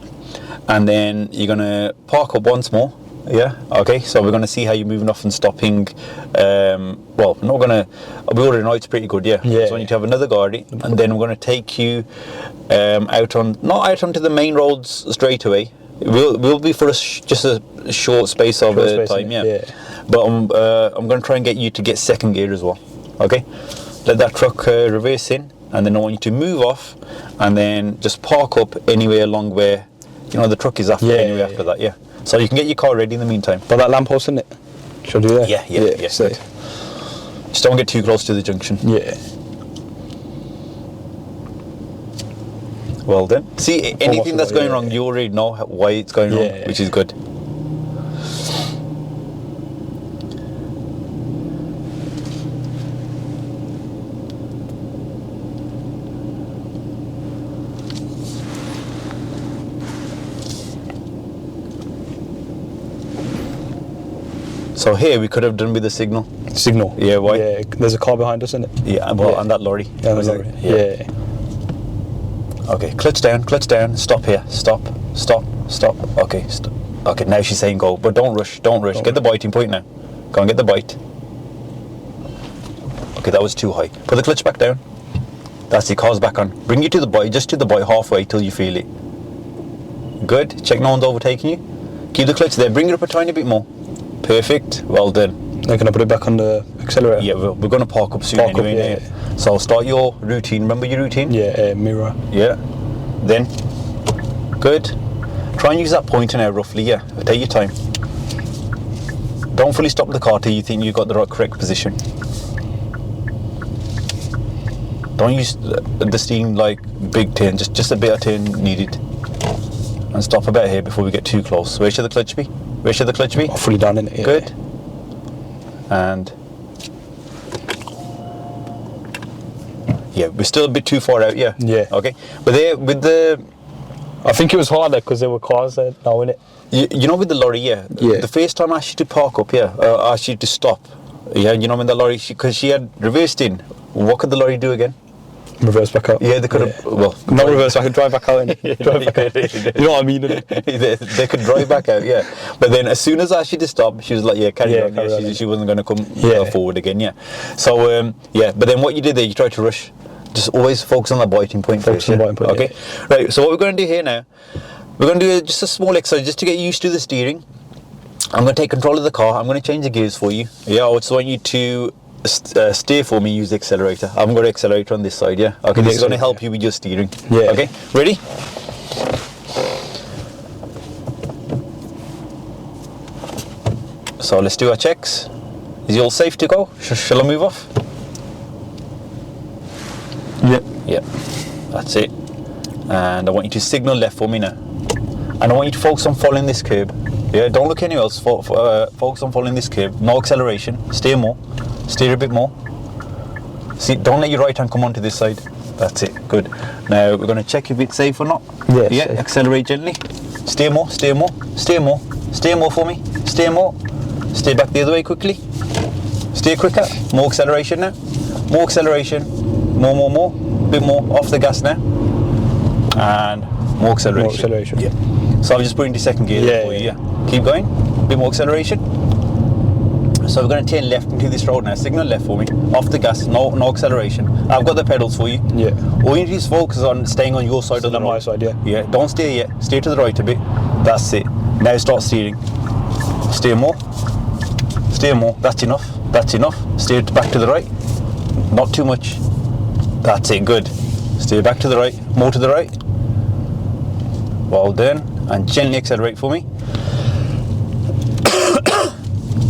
and then you're going to park up once more. Yeah. Okay. So we're going to see how you're moving off and stopping. Well, we're not going to. We already know it's pretty good. Yeah. Yeah. So we need to have another guardie, and then we're going to take you not out onto the main roads straight away. We'll be for just a short space of time. Yeah. But I'm going to try and get you to get second gear as well. Okay. Let that truck reverse in. And then I want you to move off, and then just park up anywhere along where, the truck is after. After that, yeah. So you can get your car ready in the meantime. But that lamppost, isn't it? Should I do that? Yeah. So. Just don't get too close to the junction. Yeah. Well then. See, anything that's going wrong, you already know why it's going wrong, which is good. So here we could have done with the signal. Signal. Yeah, why? Yeah, there's a car behind us, isn't it? Yeah, well, and that lorry. Yeah, the lorry. Yeah. Okay, clutch down, stop here, stop. Okay, stop. Okay, now she's saying go, but don't rush. Get the biting point now. Go and get the bite. Okay, that was too high. Put the clutch back down. That's it, car's back on. Bring you to the buoy, just to the buoy halfway till you feel it. Good. Check no one's overtaking you. Keep the clutch there. Bring it up a tiny bit more. Perfect. Well done. Then can I put it back on the accelerator? Yeah, we're going to park up soon anyway. Yeah. So start your routine. Remember your routine? Yeah, mirror. Yeah. Then. Good. Try and use that pointer now roughly, yeah. Take your time. Don't fully stop the car till you think you've got the correct position. Don't use the steering like big turn, just a bit of turn needed. And stop about here before we get too close. Where should the clutch be? Where should the clutch be? Oh, fully down in it. Yeah. Good. And yeah, we're still a bit too far out, yeah. Yeah. Okay. But there with the, I think it was harder because there were cars there now in it. you know, with the lorry, yeah. Yeah. The first time I asked you to park up, yeah, I asked you to stop. Yeah, you know, when the lorry, because she had reversed in. What could the lorry do again? Reverse back out. Yeah, they could have. Well, not reverse. I could drive back out. Drive back out. You know what I mean? they could drive back out, yeah. But then as soon as I asked you to stop, she was like, yeah, carry on. Yeah, she wasn't going to come forward again, yeah. So, yeah, but then what you did there, you tried to rush. Just always focus on that biting point first. Okay? Yeah. Right, so what we're going to do here now, we're going to do just a small exercise just to get used to the steering. I'm going to take control of the car. I'm going to change the gears for you. Yeah, I just want you to steer for me, use the accelerator. I haven't got an accelerator on this side, yeah? Okay, this is going to help you with your steering. Yeah. Okay, ready? So let's do our checks. Is it all safe to go? Shall I move off? Yeah. Yeah, that's it. And I want you to signal left for me now. And I want you to focus on following this curb. Yeah, don't look anywhere else. Focus on following this curb. No acceleration. Steer more. Steer a bit more. See, don't let your right hand come onto this side. That's it. Good. Now we're going to check if it's safe or not. Yes. Yeah. Accelerate gently. Steer more. Steer more. Steer more. Steer more for me. Steer more. Steer back the other way quickly. Steer quicker. More acceleration now. More acceleration. More. Bit more. Off the gas now. And more acceleration. More acceleration. Yeah. So I'm just putting the second gear for you. Yeah. Keep going. Bit more acceleration. So we're going to turn left into this road now. Signal left for me. Off the gas. No acceleration. I've got the pedals for you. Yeah. All you need is focus on staying on your side of the road. On my side, yeah. Yeah. Don't steer yet. Steer to the right a bit. That's it. Now start steering. Steer more. Steer more. That's enough. That's enough. Steer back to the right. Not too much. That's it. Good. Steer back to the right. More to the right. Well done. And gently accelerate for me.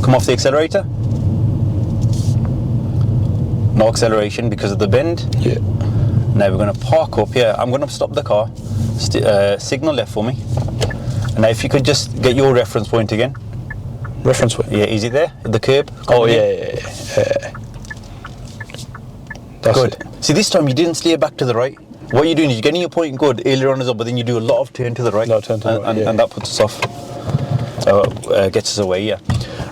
Come off the accelerator. No acceleration because of the bend. Yeah. Now we're going to park up here. I'm going to stop the car. Signal left for me. And now if you could just get your reference point again. Reference point? Yeah, is it there? The curb? Oh, yeah. That's good. It. See, this time you didn't steer back to the right. What you're doing is you're getting your point good earlier on as well, but then you do a lot of turn to the right. And that puts us off. Gets us away, yeah.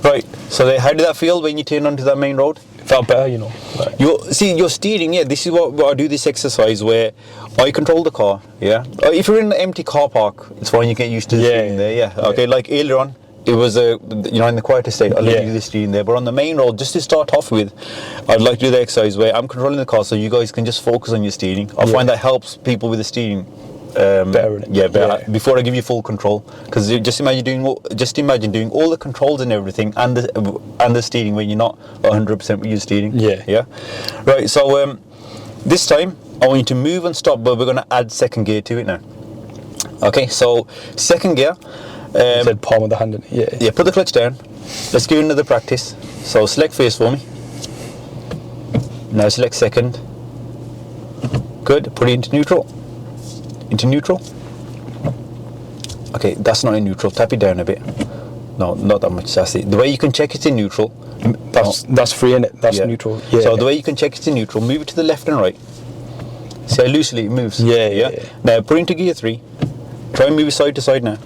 Right, so how did that feel when you turned onto that main road? It felt better, you know. Your steering, yeah, this is what I do this exercise where I control the car, yeah. If you're in an empty car park, it's fine, you get used to the steering there, yeah. Okay, like earlier on, it was in the quieter state, I'll let you do the steering there. But on the main road, just to start off with, I'd like to do the exercise where I'm controlling the car so you guys can just focus on your steering. I find that helps people with the steering. Better. Yeah, better. Before I give you full control, because just imagine doing all the controls and everything, and the steering when you're not 100% with your steering. Yeah. Right. So this time I want you to move and stop, but we're going to add second gear to it now. Okay. So second gear. You said palm of the hand in it. Yeah. Yeah. Put the clutch down. Let's give it another practice. So select first for me. Now select second. Good. Put it into neutral. Into neutral. Okay, that's not in neutral. Tap it down a bit. No, not that much. That's it. The way you can check it's in neutral. That's free, innit? That's neutral. Yeah. So the way you can check it's in neutral, move it to the left and right. See how loosely it moves. Yeah. Now put it into gear 3. Try and move it side to side now.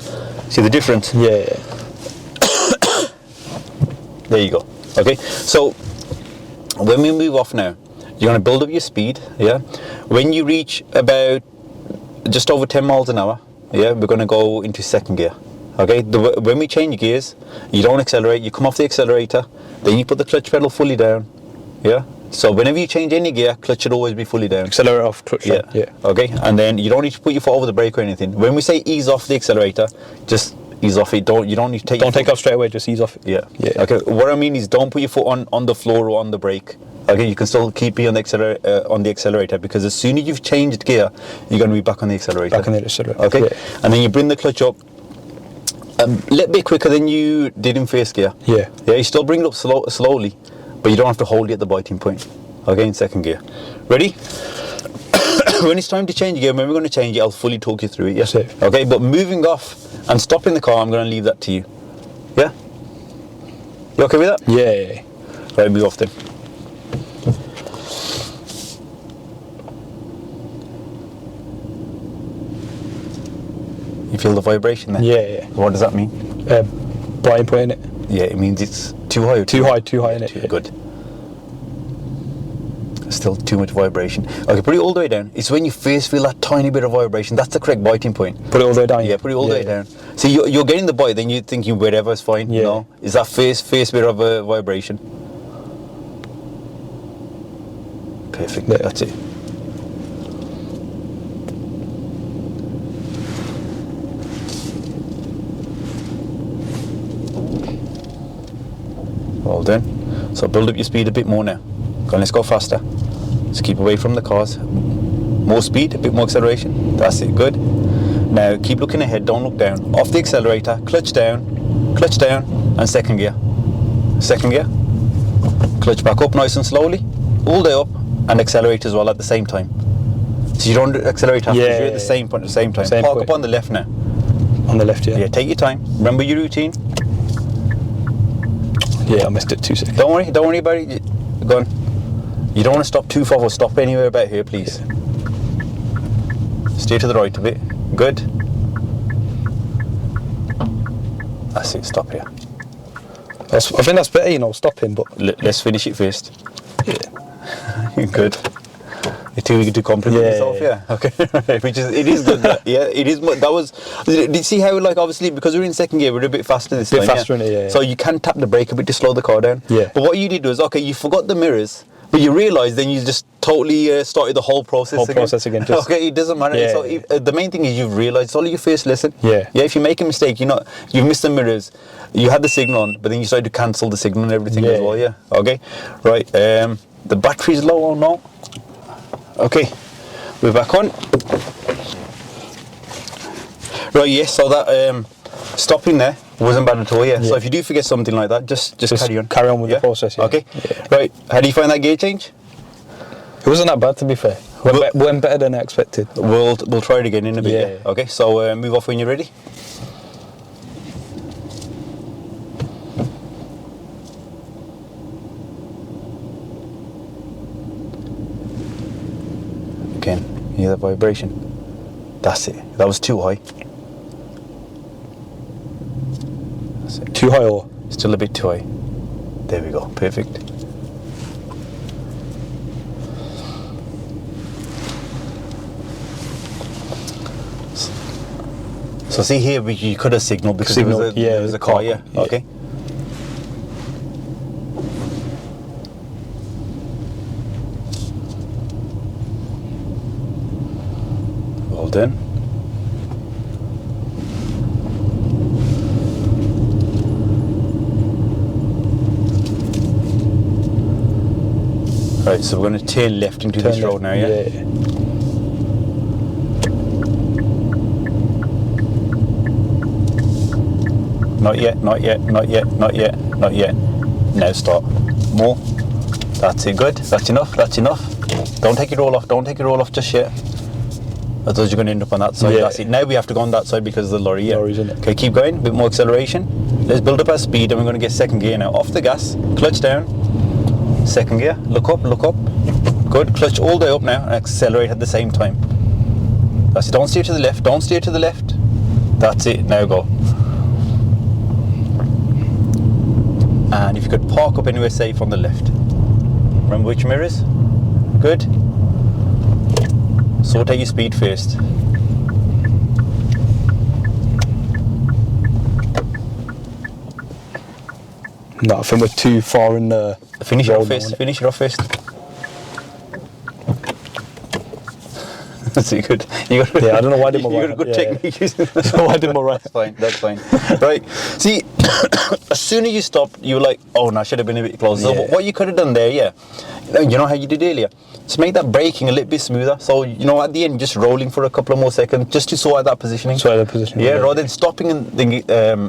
See the difference? Yeah. There you go. Okay. So when we move off now, you're going to build up your speed. Yeah. When you reach about just over 10 miles an hour, yeah, we're going to go into second gear. Okay, when we change gears, you don't accelerate, you come off the accelerator Then you put the clutch pedal fully down. Yeah. So whenever you change any gear, clutch should always be fully down. Accelerator off, clutch down. Yeah. Okay. And then you don't need to put your foot over the brake or anything. When we say ease off the accelerator, just ease off it. You don't need to take. Don't take off straight away. Just ease off it. Yeah. Yeah. Okay. What I mean is, don't put your foot on the floor or on the brake. Okay. You can still keep it on the accelerator because as soon as you've changed gear, you're going to be back on the accelerator. Back on the accelerator. Okay. Yeah. And then you bring the clutch up a little bit quicker than you did in first gear. Yeah. Yeah. You still bring it up slowly, but you don't have to hold it at the biting point. Okay. In second gear. Ready? When it's time to change gear, when we're going to change it, I'll fully talk you through it. Yes. Safe. Okay. But moving off and stopping the car, I'm going to leave that to you. Yeah. You okay with that? Yeah. Right. Move off then. You feel the vibration there? Yeah. What does that mean? Biting point in it. Yeah, it means it's too high. Or Too high in it. Yeah. Good. Still too much vibration. Okay, put it all the way down. It's when you first feel that tiny bit of vibration. That's the correct biting point. Put it all the way down. Yeah, put it all the way down. So you're getting the bite, then you're thinking wherever's fine. Yeah. No, is that first bit of a vibration? Perfect. Yeah. That's it. All done. So build up your speed a bit more now. Go on, let's go faster. Let's keep away from the cars. More speed, a bit more acceleration. That's it, good. Now keep looking ahead, don't look down. Off the accelerator, clutch down, and second gear. Second gear. Clutch back up nice and slowly, all the way up, and accelerate as well at the same time. So you don't accelerate half, you're at the same point at the same time. Same Park point. up on the left now. On the left, yeah. Yeah, take your time. Remember your routine. Yeah, I missed it 2 seconds. Don't worry about it. Go on. You don't want to stop too far or stop anywhere about here, please. Steer to the right a bit. Good. That's it, stop here. I think that's better, you know, stopping, but... Let's finish it first. Yeah. Good. You're too eager to compliment Yeah, yourself, yeah. Okay. It is good. Yeah, it is. That was. Did you see how, like, obviously because we're in second gear, we're a bit faster this time. Bit faster in it, yeah. So you can tap the brake a bit to slow the car down. Yeah. But what you did was, okay, you forgot the mirrors, but you realised then you just totally started the whole process again. Just, okay, it doesn't matter. Yeah. So the main thing is you've realised it's only your first lesson. Yeah. Yeah. If you make a mistake, you've missed the mirrors. You had the signal on, but then you started to cancel the signal and everything as well. Yeah. Okay. Right. The battery's low or no? Okay. We're back on. Right, yes, so that stopping there wasn't bad at all, yeah. So if you do forget something like that, just carry on. Carry on with the process, yeah. Okay. Yeah. Right, how do you find that gear change? It wasn't that bad, to be fair. Went better than I expected. We'll try it again in a bit, Yeah. yeah. Okay, so move off when you're ready. Again, you hear that vibration? That's it. That was too high. That's it. Too high or? Still a bit too high. There we go. Perfect. So see here, you could have signaled because there was a car, yeah. Okay. Well done. Right, so we're going to turn left into this road now, yeah? Not yet, not yet, not yet, not yet, not yet. Now stop. More. That's it, good. That's enough, that's enough. Don't take it all off, don't take it all off just yet. Otherwise you're going to end up on that side. Yeah. That's it. Now we have to go on that side because of the lorry, yeah. Lorries, innit? Okay, keep going, a bit more acceleration. Let's build up our speed and we're going to get second gear now. Off the gas, clutch down, second gear, look up, look up. Good, clutch all the way up now and accelerate at the same time. That's it, don't steer to the left, don't steer to the left. That's it, now go. And if you could park up anywhere safe on the left. Remember which mirrors? Good. Sort out your speed first. No, I think we're too far in the Finish it road off now, first. innit? Finish it off first. That's it, good. You got, Yeah, I don't know why I did my you right got a good hand. Yeah, technique. So I did my right. That's fine. That's fine. Right. See, as soon as you stopped, you were like, "Oh, no, I should have been a bit closer." Yeah. So what you could have done there, yeah. You know how you did earlier. To make that braking a little bit smoother. So at the end, just rolling for a couple of more seconds, just to sort out that positioning. Sort out the positioning, Yeah. yeah. Rather than stopping and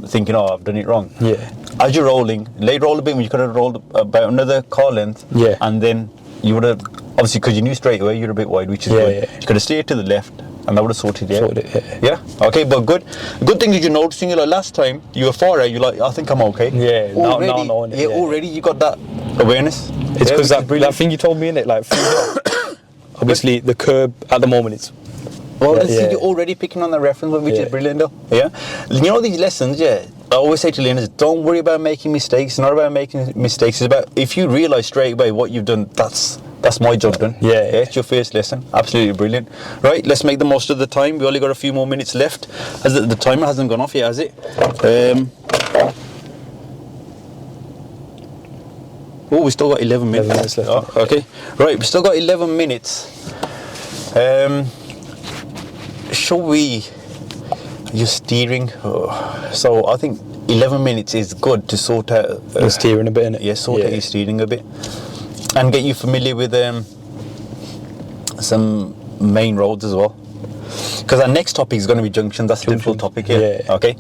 thinking, "Oh, I've done it wrong." Yeah. As you're rolling, late roll a bit. You could have rolled about another car length. Yeah. And then you would have obviously, because you knew straight away you're a bit wide, which is Yeah, good. yeah. You could have steered to the left. And that would have sorted it. Sorted it, Yeah. Okay, but good. Good thing is you're noticing. Like last time, you were far out. You're like, I think I'm okay. Yeah. Already, now, yeah. Already, you got that awareness. It's because yeah, that thing you told me in it, like, obviously the curb at the moment it's. Well, yeah. you're already picking on the reference, which Yeah. is brilliant, though. Yeah. These lessons, yeah. I always say to learners, don't worry about making mistakes. It's not about making mistakes. It's about if you realise straight away what you've done. That's my job done. Yeah. It's your first lesson. Absolutely brilliant. Right, let's make the most of the time. We only got a few more minutes left. The timer hasn't gone off yet, has it? Oh, we still got 11 minutes. 11 minutes left. Oh, okay. Right, we still got 11 minutes. Shall we? You're steering. Oh, so I think 11 minutes is good to sort out. The steering a bit, innit? Yeah, sort out your steering a bit. And get you familiar with some main roads as well. Because our next topic is going to be Junction. That's a difficult topic here. Yeah. Okay.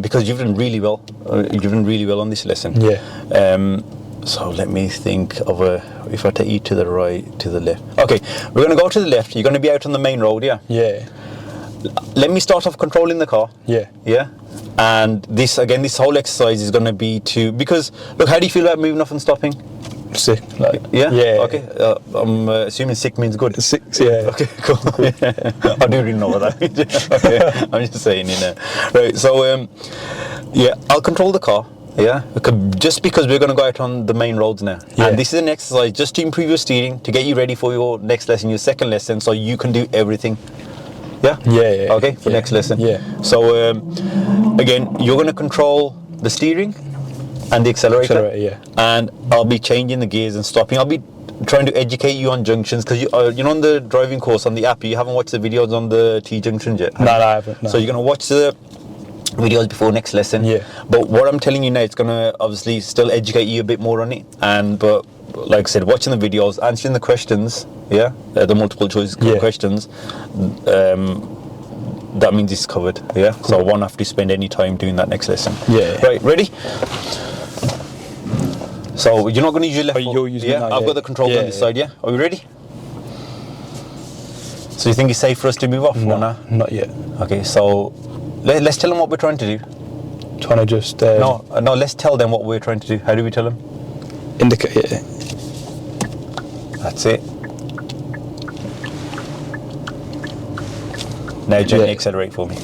Because you've done really well. You've done really well on this lesson. Yeah. So let me think of if I take you to the right, to the left. Okay, we're going to go to the left. You're going to be out on the main road, yeah? Yeah. Let me start off controlling the car. Yeah. Yeah. And this whole exercise is going to be because, look, how do you feel about moving off and stopping? Sick. Like, Yeah? Yeah. Okay. I'm assuming sick means good. 6, yeah. Okay, cool. I do really know what that means. Okay. I'm just saying, Right, so, I'll control the car. Yeah, just because we're going to go out on the main roads now. Yeah. And this is an exercise just to improve your steering, to get you ready for your next lesson, your second lesson, so you can do everything. Yeah? Yeah. Okay, for next lesson. Yeah. So, again, you're going to control the steering and the accelerator. Yeah. And I'll be changing the gears and stopping. I'll be trying to educate you on junctions, because on the driving course on the app, you haven't watched the videos on the T-junctions yet. No, I haven't. No. So you're going to watch the videos before next lesson. Yeah. But what I'm telling you now, it's going to obviously still educate you a bit more on it. But like I said, watching the videos, answering the questions, the multiple choice questions, that means it's covered. Yeah. Cool. So I won't have to spend any time doing that next lesson. Yeah. Right. Ready? So you're not going to use your left foot. You're using it now, I've got the controls on this side. Yeah. Are we ready? So you think it's safe for us to move off? No, or not? not yet. Okay. So let's tell them what we're trying to do. Trying to just No, let's tell them what we're trying to do. How do we tell them? indicate it. That's it. Now gently accelerate for me.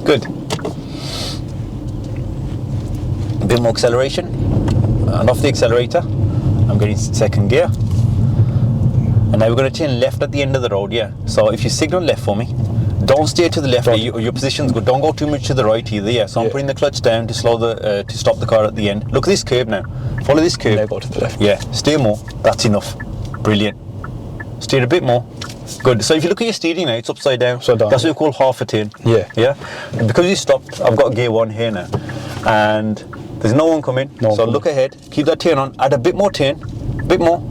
Good. A bit more acceleration. And off the accelerator. I'm getting second gear. And now we're going to turn left at the end of the road, yeah. So if you signal left for me, don't steer to the left. Your position's good. Don't go too much to the right either, yeah. So I'm putting the clutch down to slow to stop the car at the end. Look at this curve now. Follow this curve. Now go to the left. Yeah. Steer more. That's enough. Brilliant. Steer a bit more. Good. So if you look at your steering now, it's upside down. Upside down. That's what we call half a turn. Yeah. Yeah. Because you stopped, I've got gear 1 here now, and there's no one coming. So look ahead. Keep that turn on. Add a bit more turn. Bit more.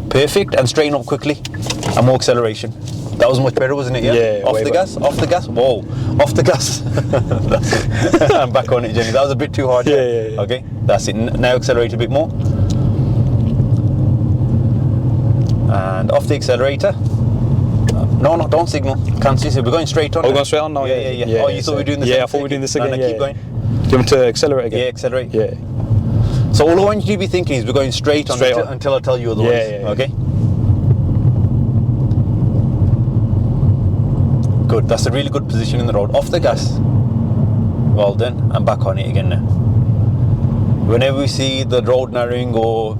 Perfect. And straighten up quickly. And more acceleration. That was much better, wasn't it? Yeah. Yeah. Off the gas. Off the gas. Whoa. Off the gas. That's it. I'm back on it, Jenny. That was a bit too hard. Yeah. Okay. That's it. Now accelerate a bit more. And off the accelerator. No, don't signal. Cancel. So we're going straight on. Oh, we're going straight on now? Yeah. Oh, you thought we were doing the same? Yeah, I thought we were doing this again. No, keep going. Do you want me to accelerate again? Yeah, accelerate. Yeah. So all I want you to be thinking is we're going straight on until I tell you otherwise. Yeah. Okay? Good. That's a really good position in the road. Off the gas. Well done. I'm back on it again now. Whenever we see the road narrowing or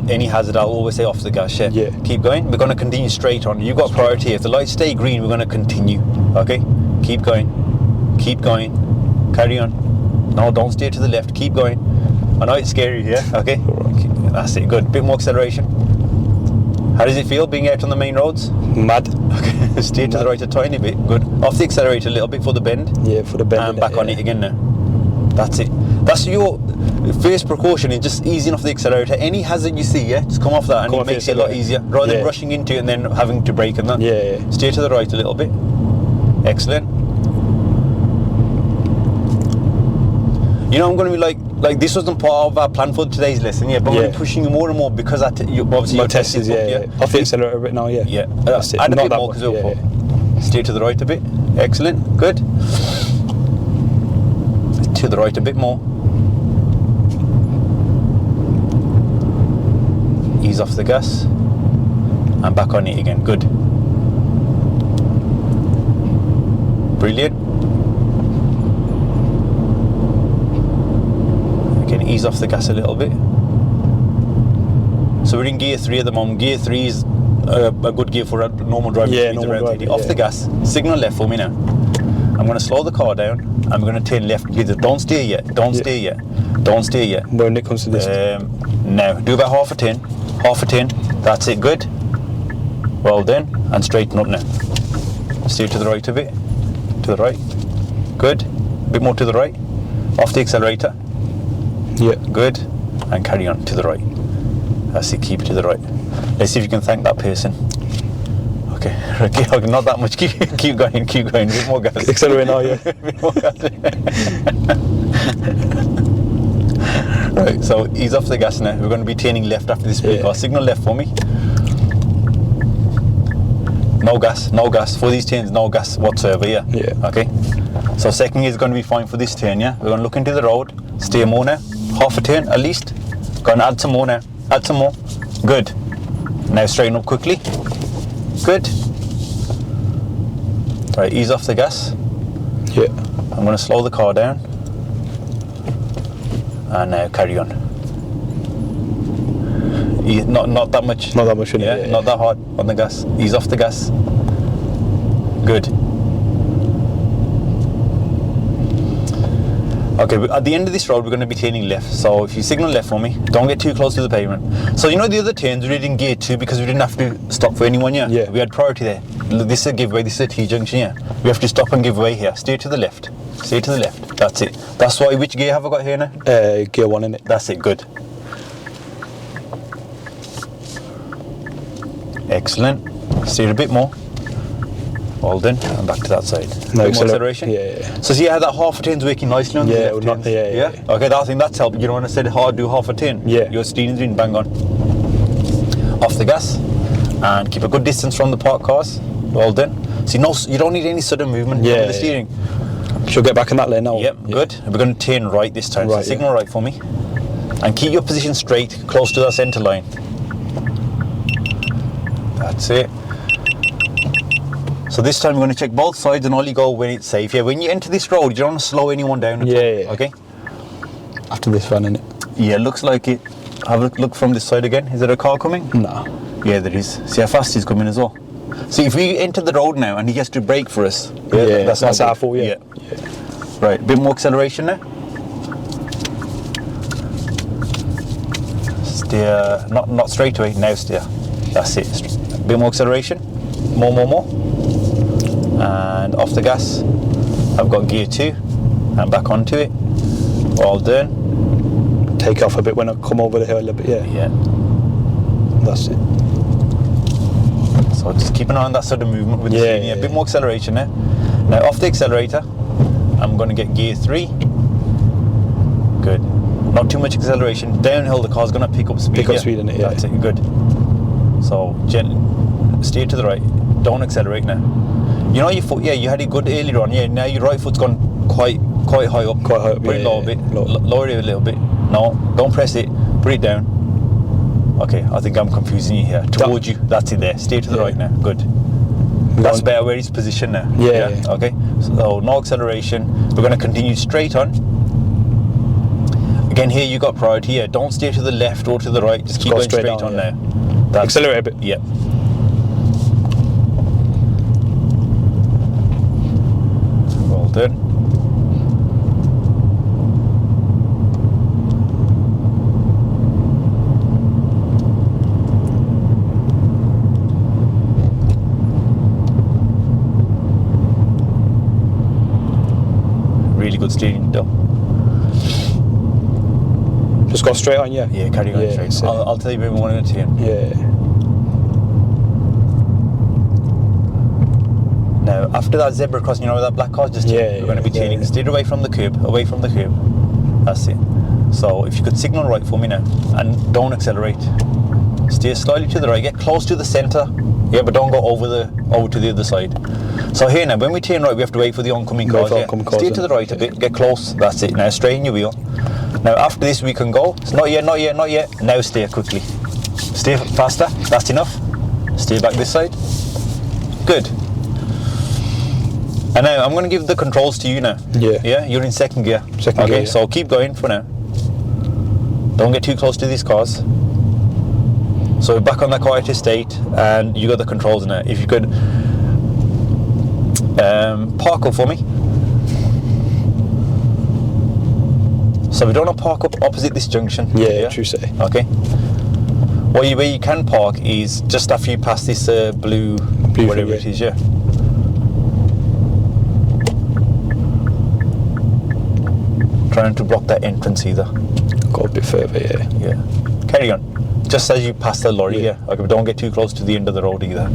any hazard, I'll always say off the gas. Yeah. Keep going. We're going to continue straight on. You've got priority. If the lights stay green, we're going to continue. Okay? Keep going. Keep going. Carry on. No, don't steer to the left. Keep going. I know it's scary here. Okay. That's it. Good. Bit more acceleration. How does it feel being out on the main roads? Mad. Okay. Steer to the right a tiny bit. Good. Off the accelerator a little bit for the bend. Yeah, for the bend. And back on it again now. That's it. That's your first precaution, is just easing off the accelerator. Any hazard you see, just come off that, and it makes it a lot easier rather than rushing into it and then having to brake and that. Yeah. Steer to the right a little bit. Excellent. You know, I'm going to be like this wasn't part of our plan for today's lesson, but I'm going to be pushing you more and more because obviously your test is off the accelerator a bit now, Yeah, that's it. Add a Not bit that more much, because we'll steer to the right a bit. Excellent, good. To the right a bit more. Ease off the gas and back on it again. Good. Brilliant. Again, ease off the gas a little bit. So we're in gear 3 at the moment. Gear 3 is a good gear for a normal driving speeds around 30. Off the gas, signal left for me now. I'm going to slow the car down. I'm going to turn left. Don't steer yet. Don't steer yet. Don't steer yet. When it comes to this. Now, do about half a turn. Half a turn. That's it. Good. Well done. And straighten up now. Steer to the right a bit. To the right. Good. A bit more to the right. Off the accelerator. Yeah. Good. And carry on to the right. That's it. Keep it to the right. Let's see if you can thank that person. Okay, not that much. Keep going. A bit more gas. Accelerate now, yeah. A bit more gas. Right, so ease off the gas now. We're going to be turning left after this speed car. Signal left for me. No gas for these turns. No gas whatsoever. Yeah. Okay. So second is going to be fine for this turn. Yeah. We're going to look into the road. Steer more now. Half a turn at least. Going to add some more now. Add some more. Good. Now straighten up quickly. Good. Right, ease off the gas. Yeah. I'm going to slow the car down. And now carry on. Not that much. Not that much, yeah. Not that hard on the gas. Ease off the gas. Good. Okay, at the end of this road, we're going to be turning left. So if you signal left for me, don't get too close to the pavement. So you know the other turns we did in gear 2 because we didn't have to stop for anyone, Yeah. We had priority there. This is a giveaway, this is a T-junction, We have to stop and give way here. Steer to the left. Steer to the left. That's it. That's why, which gear have I got here now? Gear 1 in it. That's it, good. Excellent. Steer a bit more. Well done, and back to that side. No acceleration. Yeah. So see how that half a turn's working nicely on the left turns? Yeah. Okay, I think that's helped. You know when I said hard, do half a turn. Yeah. Your steering's been bang on. Off the gas, and keep a good distance from the parked cars. Well done. See, you don't need any sudden movement with the steering. She'll get back in that lane now. Yep, good. We're going to turn right this time. Right, so signal right for me, and keep your position straight, close to the centre line. That's it. So this time we're going to check both sides and only go when it's safe. Yeah, when you enter this road, you don't want to slow anyone down at all. Okay? After this van, innit? Yeah, looks like it. Have a look from this side again. Is there a car coming? No. Yeah, there is. See how fast he's coming as well. See, if we enter the road now and he has to brake for us. That's our fault, yeah. Right, a bit more acceleration now. Steer, not straight away, now steer. That's it. A bit more acceleration. More. And off the gas. I've got gear 2 and back onto it. All done. Take off a bit when I come over the hill a little bit, Yeah. That's it. So just keep an eye on that sort of movement with the steering. A bit more acceleration now. Now off the accelerator, I'm going to get gear 3. Good. Not too much acceleration. Downhill, the car's going to pick up speed. Pick up speed in it, That's it, good. So gently, steer to the right. Don't accelerate now. You know your foot, you had it good earlier on. Yeah, now your right foot's gone quite high up. Quite high up, Put it low a bit. Low. Lower it a little bit. No, don't press it. Put it down. Okay, I think I'm confusing you here. Towards you. That's it there. Steer to the right now. Good. That's better where he's positioned now. Yeah. Okay. So no acceleration. We're going to continue straight on. Again, here you got priority. Yeah. Don't steer to the left or to the right. Just keep going straight on now. Accelerate a bit. Yeah. Well done. good steering, Dill. Just go straight on, yeah? Yeah, carry on straight. So, I'll tell you when we want to turn. yeah. Now, after that zebra crossing, you know where that black car's just Yeah, we're going to be turning. yeah. Steer away from the curb, away from the curb. That's it. So if you could signal right for me now, and don't accelerate. Steer slightly to the right, get close to the centre. Yeah, but don't go over to the other side. So here now, when we turn right, we have to wait for the oncoming cars. Yeah. Steer to the right a bit, get close. That's it. Now straighten your wheel. Now after this we can go. It's not yet, not yet, not yet. Now steer quickly. Steer faster. That's enough. Steer back this side. Good. And now I'm going to give the controls to you now. Yeah. Yeah, you're in second gear. Second gear, Okay, yeah. so keep going for now. Don't get too close to these cars. So we're back on the quiet state, and you got the controls now. If you could park up for me. So we don't want to park up opposite this junction. Yeah, true say. Okay. Where you can park is just after you pass this blue whatever thing, it is, yeah. Trying to block that entrance either. Go a bit further, yeah. Yeah. Carry on. Just as you pass the lorry, yeah. Okay, but don't get too close to the end of the road either.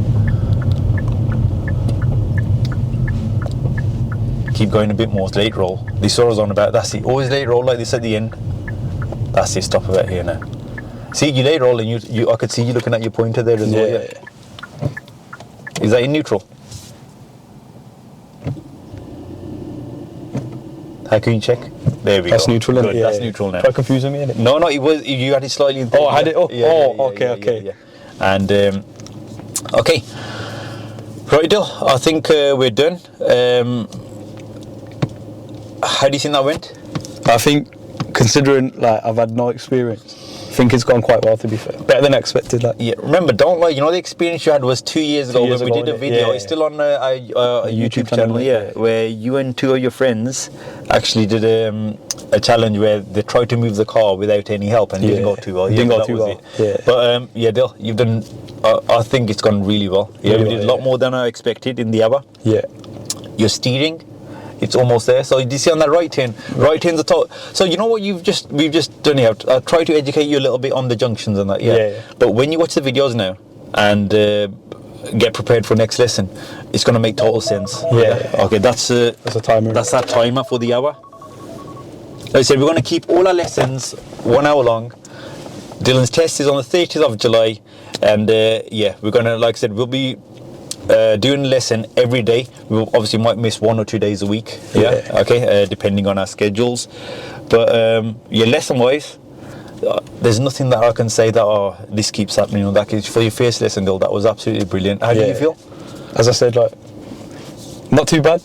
Keep going a bit more. Late roll. This was on about. That's it. Always late roll like this at the end. That's it. Stop about here now. See, you late roll, and you. I could see you looking at your pointer there as well. Yeah. Is that in neutral? How can you check? There we go. That's neutral, Good, yeah. That's neutral now. Try confusing me, innit? No, it was. You had it slightly in third. Oh, I had it. Oh, Yeah, okay. And okay, right, Dill. I think we're done. How do you think that went? I think, considering like I've had no experience, I think it's gone quite well, to be fair. Better than expected. Like. Yeah. Remember, don't lie. You know the experience you had was 2 years ago when we did a video. yeah. It's still on a YouTube channel. Yeah, where you and two of your friends actually did a challenge where they tried to move the car without any help and it didn't go too well. Didn't go that too was well. it. Yeah. But yeah, Dill, you've done. I think it's gone really well. Yeah, Really we did well, a lot yeah. more than I expected in the hour. Yeah. Your steering, it's almost there. So do you see on that right turn? Right turn's the top. So you know what we've just done here. I try to educate you a little bit on the junctions and that. Yeah. But when you watch the videos now and get prepared for next lesson, it's going to make total sense. Yeah. Okay, that's a timer. That's that timer for the hour. Like I said, we're going to keep all our lessons 1 hour long. Dylan's test is on the 30th of July, and yeah, we're going to, like I said, we'll be doing a lesson every day. We obviously might miss 1 or 2 days a week. Yeah. Okay. Depending on our schedules, but yeah, lesson wise, there's nothing that I can say that this keeps happening. That is for your first lesson, Dill. That was absolutely brilliant. How do you feel? As I said, like, not too bad.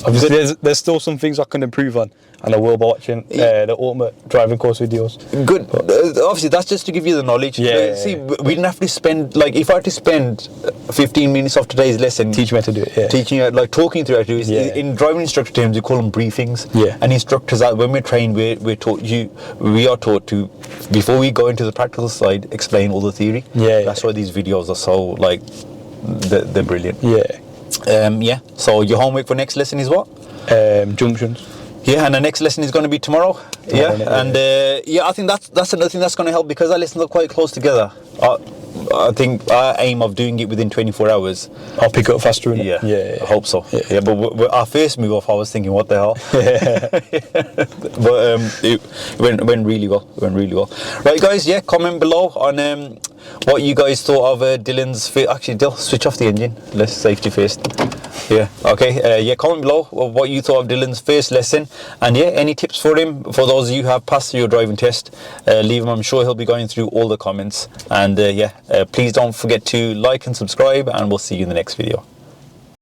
Obviously, there's still some things I can improve on, and I will be watching the ultimate driving course videos. Good. Obviously, that's just to give you the knowledge. Yeah. See, we didn't have to spend, like, if I had to spend 15 minutes of today's lesson Teach me how to do it. Yeah. teaching you, like talking through how to do it. Yeah. In driving instructor terms, we call them briefings. Yeah. And instructors, when we're trained, we are taught to, before we go into the practical side, explain all the theory. Yeah. That's why these videos are so, like, they're brilliant. Yeah. Yeah. So your homework for next lesson is what? Junctions. Yeah, and the next lesson is going to be tomorrow. Yeah, and yeah, I think that's another thing that's going to help because our lessons are quite close together. I think our aim of doing it within 24 hours. I'll pick up faster. Yeah, Yeah. I hope so. Yeah. Yeah, but our first move off, I was thinking, what the hell? But it went really well. Right, guys. Yeah, comment below on what you guys thought of Dylan's. Actually, Dill, switch off the engine. Let's safety first. Yeah. Okay. Yeah. Comment below what you thought of Dylan's first lesson, and yeah, any tips for him. For those of you who have passed your driving test, leave him. I'm sure he'll be going through all the comments. And yeah, please don't forget to like and subscribe, and we'll see you in the next video.